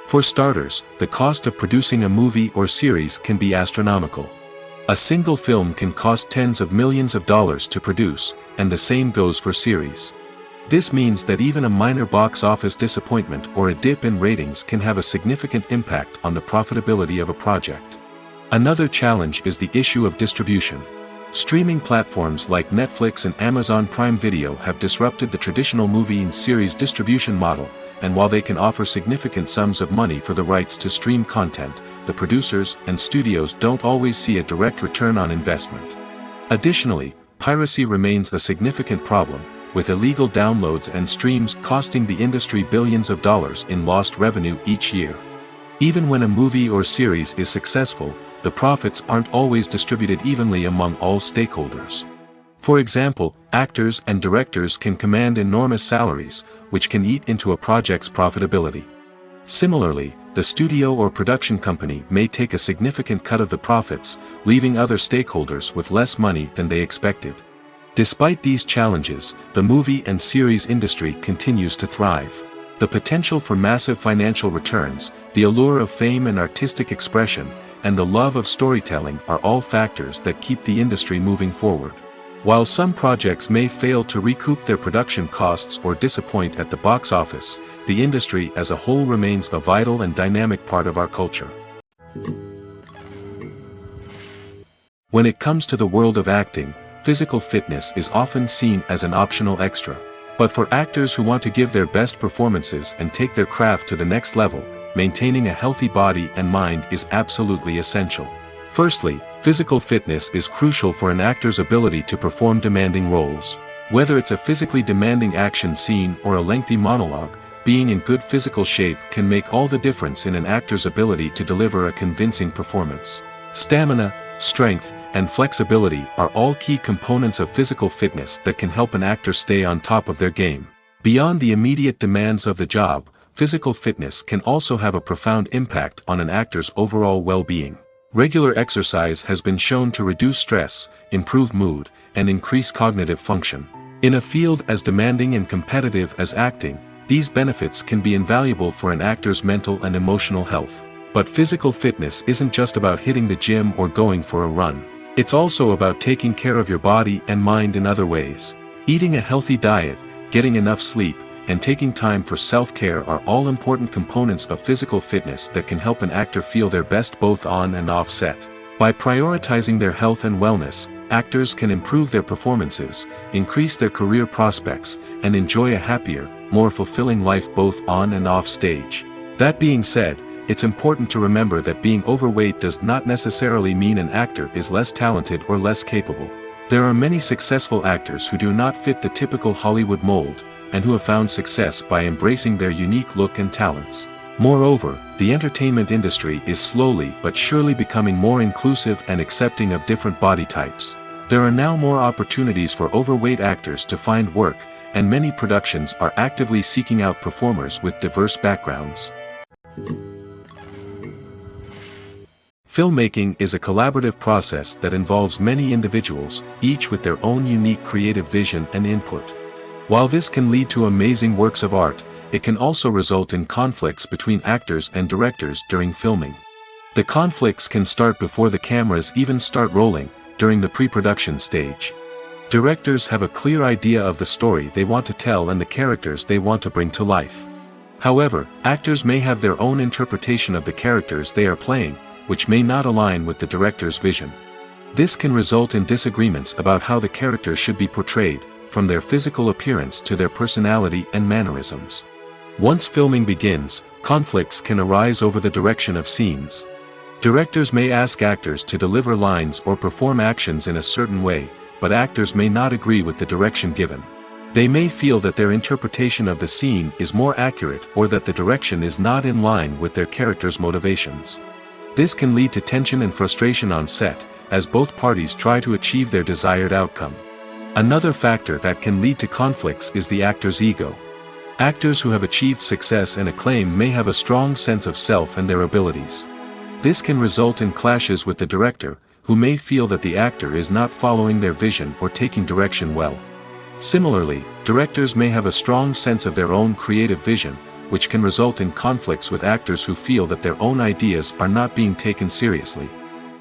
For starters, the cost of producing a movie or series can be astronomical. A single film can cost tens of millions of dollars to produce, and the same goes for series. This means that even a minor box office disappointment or a dip in ratings can have a significant impact on the profitability of a project. Another challenge is the issue of distribution. Streaming platforms like Netflix and Amazon Prime Video have disrupted the traditional movie and series distribution model, and while they can offer significant sums of money for the rights to stream content, the producers and studios don't always see a direct return on investment. Additionally, piracy remains a significant problem, with illegal downloads and streams costing the industry billions of dollars in lost revenue each year. Even when a movie or series is successful, the profits aren't always distributed evenly among all stakeholders. For example, actors and directors can command enormous salaries, which can eat into a project's profitability. Similarly, the studio or production company may take a significant cut of the profits, leaving other stakeholders with less money than they expected. Despite these challenges, the movie and series industry continues to thrive. The potential for massive financial returns, the allure of fame and artistic expression, and the love of storytelling are all factors that keep the industry moving forward. While some projects may fail to recoup their production costs or disappoint at the box office, the industry as a whole remains a vital and dynamic part of our culture. When it comes to the world of acting, physical fitness is often seen as an optional extra. But for actors who want to give their best performances and take their craft to the next level, maintaining a healthy body and mind is absolutely essential. Firstly, physical fitness is crucial for an actor's ability to perform demanding roles. Whether it's a physically demanding action scene or a lengthy monologue, being in good physical shape can make all the difference in an actor's ability to deliver a convincing performance. Stamina, strength, and flexibility are all key components of physical fitness that can help an actor stay on top of their game. Beyond the immediate demands of the job, physical fitness can also have a profound impact on an actor's overall well-being. Regular exercise has been shown to reduce stress, improve mood, and increase cognitive function. In a field as demanding and competitive as acting, these benefits can be invaluable for an actor's mental and emotional health. But physical fitness isn't just about hitting the gym or going for a run. It's also about taking care of your body and mind in other ways. Eating a healthy diet, getting enough sleep, and taking time for self-care are all important components of physical fitness that can help an actor feel their best both on and off set. By prioritizing their health and wellness, actors can improve their performances, increase their career prospects, and enjoy a happier, more fulfilling life both on and off stage. That being said, it's important to remember that being overweight does not necessarily mean an actor is less talented or less capable. There are many successful actors who do not fit the typical Hollywood mold, and who have found success by embracing their unique look and talents. Moreover, the entertainment industry is slowly but surely becoming more inclusive and accepting of different body types. There are now more opportunities for overweight actors to find work, and many productions are actively seeking out performers with diverse backgrounds. Filmmaking is a collaborative process that involves many individuals, each with their own unique creative vision and input. While this can lead to amazing works of art, it can also result in conflicts between actors and directors during filming. The conflicts can start before the cameras even start rolling, during the pre-production stage. Directors have a clear idea of the story they want to tell and the characters they want to bring to life. However, actors may have their own interpretation of the characters they are playing, which may not align with the director's vision. This can result in disagreements about how the characters should be portrayed, from their physical appearance to their personality and mannerisms. Once filming begins, conflicts can arise over the direction of scenes. Directors may ask actors to deliver lines or perform actions in a certain way, but actors may not agree with the direction given. They may feel that their interpretation of the scene is more accurate or that the direction is not in line with their character's motivations. This can lead to tension and frustration on set, as both parties try to achieve their desired outcome. Another factor that can lead to conflicts is the actor's ego. Actors who have achieved success and acclaim may have a strong sense of self and their abilities. This can result in clashes with the director, who may feel that the actor is not following their vision or taking direction well. Similarly, directors may have a strong sense of their own creative vision, which can result in conflicts with actors who feel that their own ideas are not being taken seriously.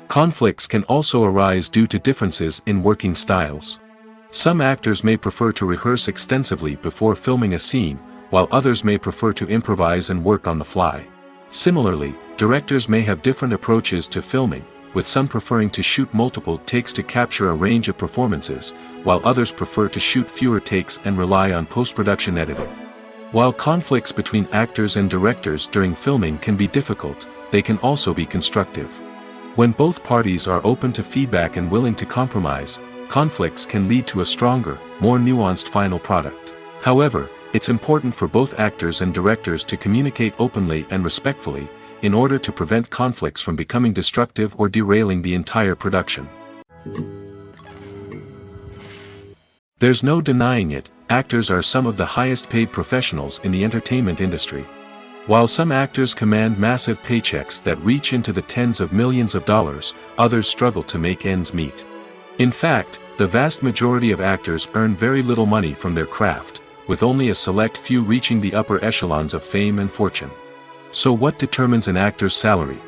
Conflicts can also arise due to differences in working styles. Some actors may prefer to rehearse extensively before filming a scene, while others may prefer to improvise and work on the fly. Similarly, directors may have different approaches to filming, with some preferring to shoot multiple takes to capture a range of performances, while others prefer to shoot fewer takes and rely on post-production editing. While conflicts between actors and directors during filming can be difficult, they can also be constructive. When both parties are open to feedback and willing to compromise, conflicts can lead to a stronger, more nuanced final product. However, it's important for both actors and directors to communicate openly and respectfully, in order to prevent conflicts from becoming destructive or derailing the entire production. There's no denying it, actors are some of the highest paid professionals in the entertainment industry. While some actors command massive paychecks that reach into the tens of millions of dollars, others struggle to make ends meet. In fact, the vast majority of actors earn very little money from their craft, with only a select few reaching the upper echelons of fame and fortune. So what determines an actor's salary?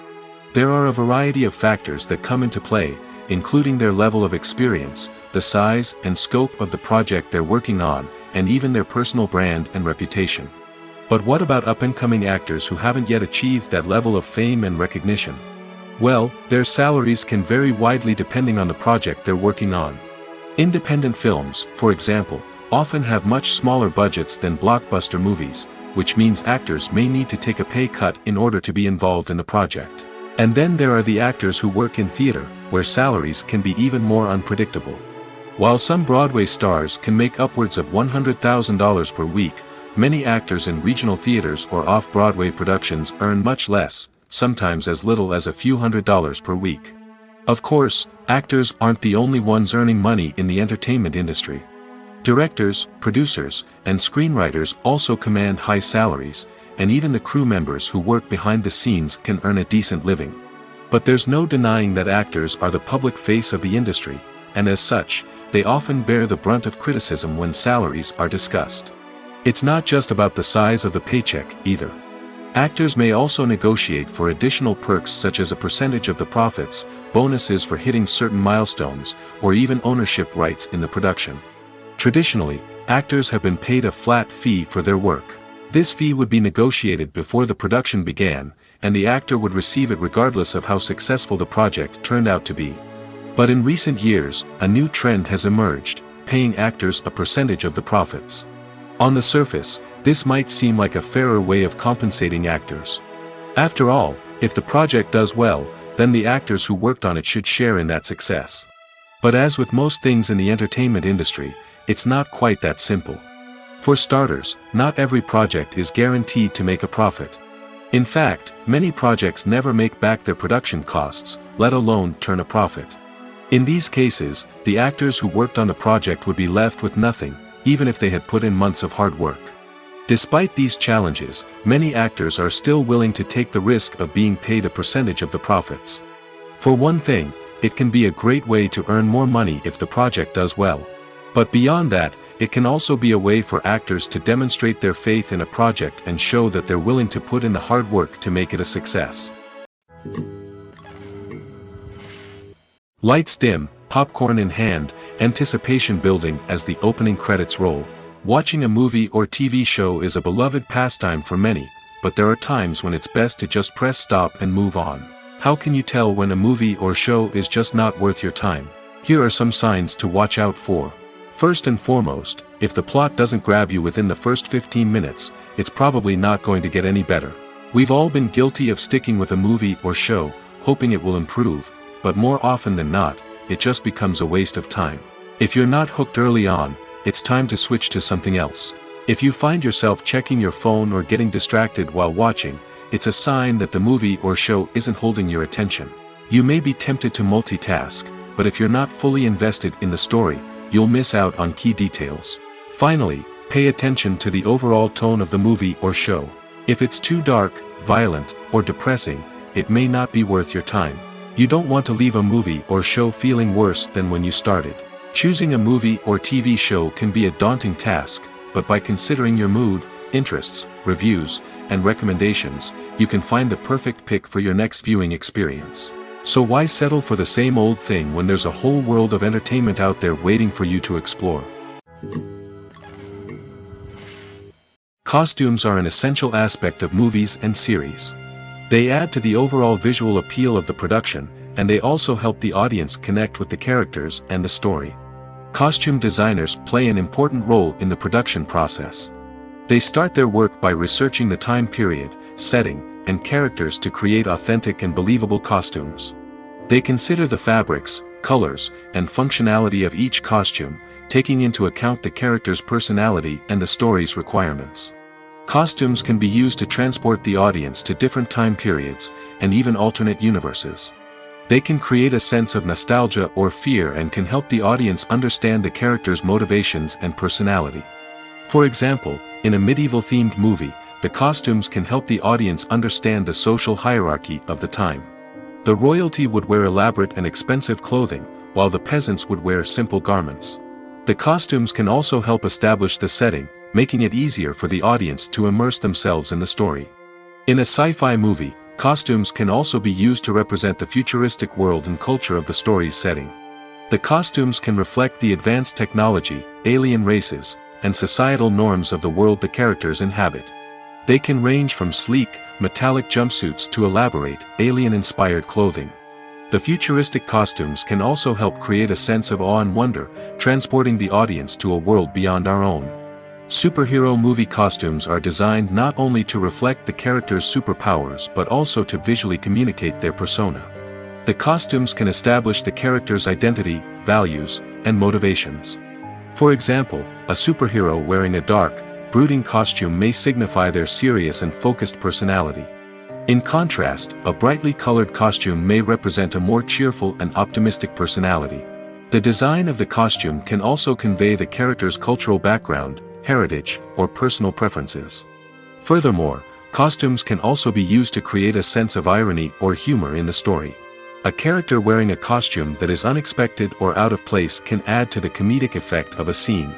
There are a variety of factors that come into play, including their level of experience, the size and scope of the project they're working on, and even their personal brand and reputation. But what about up-and-coming actors who haven't yet achieved that level of fame and recognition? Well, their salaries can vary widely depending on the project they're working on. Independent films, for example, often have much smaller budgets than blockbuster movies, which means actors may need to take a pay cut in order to be involved in the project. And then there are the actors who work in theater, where salaries can be even more unpredictable. While some Broadway stars can make upwards of $100,000 per week, many actors in regional theaters or off-Broadway productions earn much less, sometimes as little as a few $100s per week. Of course, actors aren't the only ones earning money in the entertainment industry. Directors, producers, and screenwriters also command high salaries, and even the crew members who work behind the scenes can earn a decent living. But there's no denying that actors are the public face of the industry, and as such, they often bear the brunt of criticism when salaries are discussed. It's not just about the size of the paycheck, either. Actors may also negotiate for additional perks such as a percentage of the profits, bonuses for hitting certain milestones, or even ownership rights in the production. Traditionally, actors have been paid a flat fee for their work. This fee would be negotiated before the production began, and the actor would receive it regardless of how successful the project turned out to be. But in recent years, a new trend has emerged, paying actors a percentage of the profits. On the surface, this might seem like a fairer way of compensating actors. After all, if the project does well, then the actors who worked on it should share in that success. But as with most things in the entertainment industry, it's not quite that simple. For starters, not every project is guaranteed to make a profit. In fact, many projects never make back their production costs, let alone turn a profit. In these cases, the actors who worked on the project would be left with nothing, even if they had put in months of hard work. Despite these challenges, many actors are still willing to take the risk of being paid a percentage of the profits. For one thing, it can be a great way to earn more money if the project does well. But beyond that, it can also be a way for actors to demonstrate their faith in a project and show that they're willing to put in the hard work to make it a success. Lights dim, popcorn in hand, anticipation building as the opening credits roll. Watching a movie or TV show is a beloved pastime for many, but there are times when it's best to just press stop and move on. How can you tell when a movie or show is just not worth your time? Here are some signs to watch out for. First and foremost, if the plot doesn't grab you within the first 15 minutes, it's probably not going to get any better. We've all been guilty of sticking with a movie or show, hoping it will improve, but more often than not, it just becomes a waste of time. If you're not hooked early on, it's time to switch to something else. If you find yourself checking your phone or getting distracted while watching, it's a sign that the movie or show isn't holding your attention. You may be tempted to multitask, but if you're not fully invested in the story, you'll miss out on key details. Finally, pay attention to the overall tone of the movie or show. If it's too dark, violent, or depressing, it may not be worth your time. You don't want to leave a movie or show feeling worse than when you started. Choosing a movie or TV show can be a daunting task, but by considering your mood, interests, reviews, and recommendations, you can find the perfect pick for your next viewing experience. So why settle for the same old thing when there's a whole world of entertainment out there waiting for you to explore? Costumes are an essential aspect of movies and series. They add to the overall visual appeal of the production, and they also help the audience connect with the characters and the story. Costume designers play an important role in the production process. They start their work by researching the time period, setting, and characters to create authentic and believable costumes. They consider the fabrics, colors, and functionality of each costume, taking into account the character's personality and the story's requirements. Costumes can be used to transport the audience to different time periods, and even alternate universes. They can create a sense of nostalgia or fear and can help the audience understand the character's motivations and personality. For example, in a medieval-themed movie, the costumes can help the audience understand the social hierarchy of the time. The royalty would wear elaborate and expensive clothing, while the peasants would wear simple garments. The costumes can also help establish the setting, making it easier for the audience to immerse themselves in the story. In a sci-fi movie, costumes can also be used to represent the futuristic world and culture of the story's setting. The costumes can reflect the advanced technology, alien races, and societal norms of the world the characters inhabit. They can range from sleek, metallic jumpsuits to elaborate, alien-inspired clothing. The futuristic costumes can also help create a sense of awe and wonder, transporting the audience to a world beyond our own. Superhero movie costumes are designed not only to reflect the character's superpowers but also to visually communicate their persona. The costumes can establish the character's identity, values, and motivations. For example, a superhero wearing a dark, brooding costume may signify their serious and focused personality. In contrast, a brightly colored costume may represent a more cheerful and optimistic personality. The design of the costume can also convey the character's cultural background, heritage, or personal preferences. Furthermore, costumes can also be used to create a sense of irony or humor in the story. A character wearing a costume that is unexpected or out of place can add to the comedic effect of a scene.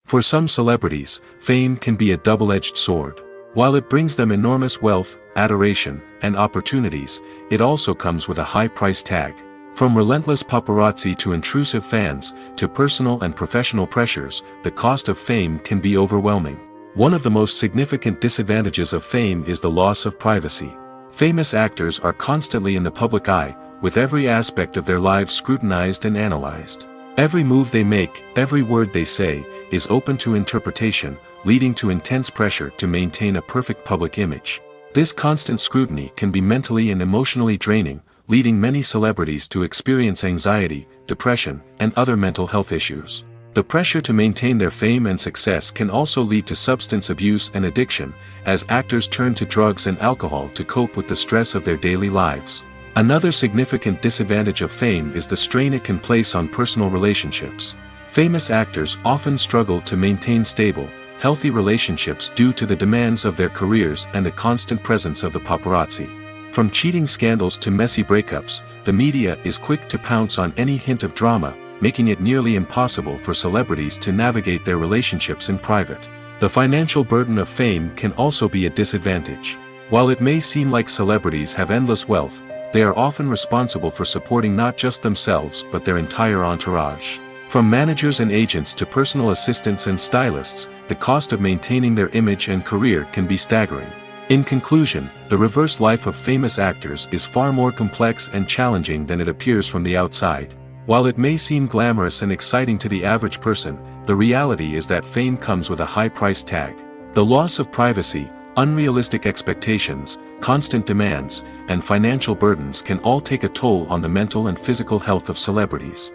For some celebrities, fame can be a double-edged sword. While it brings them enormous wealth, adoration, and opportunities, it also comes with a high price tag. From relentless paparazzi to intrusive fans, to personal and professional pressures, the cost of fame can be overwhelming. One of the most significant disadvantages of fame is the loss of privacy. Famous actors are constantly in the public eye, with every aspect of their lives scrutinized and analyzed. Every move they make, every word they say, is open to interpretation, leading to intense pressure to maintain a perfect public image. This constant scrutiny can be mentally and emotionally draining, leading many celebrities to experience anxiety, depression, and other mental health issues. The pressure to maintain their fame and success can also lead to substance abuse and addiction, as actors turn to drugs and alcohol to cope with the stress of their daily lives. Another significant disadvantage of fame is the strain it can place on personal relationships. Famous actors often struggle to maintain stable, healthy relationships due to the demands of their careers and the constant presence of the paparazzi. From cheating scandals to messy breakups, the media is quick to pounce on any hint of drama, making it nearly impossible for celebrities to navigate their relationships in private. The financial burden of fame can also be a disadvantage. While it may seem like celebrities have endless wealth, they are often responsible for supporting not just themselves but their entire entourage. From managers and agents to personal assistants and stylists, the cost of maintaining their image and career can be staggering. In conclusion, the reverse life of famous actors is far more complex and challenging than it appears from the outside. While it may seem glamorous and exciting to the average person, the reality is that fame comes with a high price tag. The loss of privacy, unrealistic expectations, constant demands, and financial burdens can all take a toll on the mental and physical health of celebrities.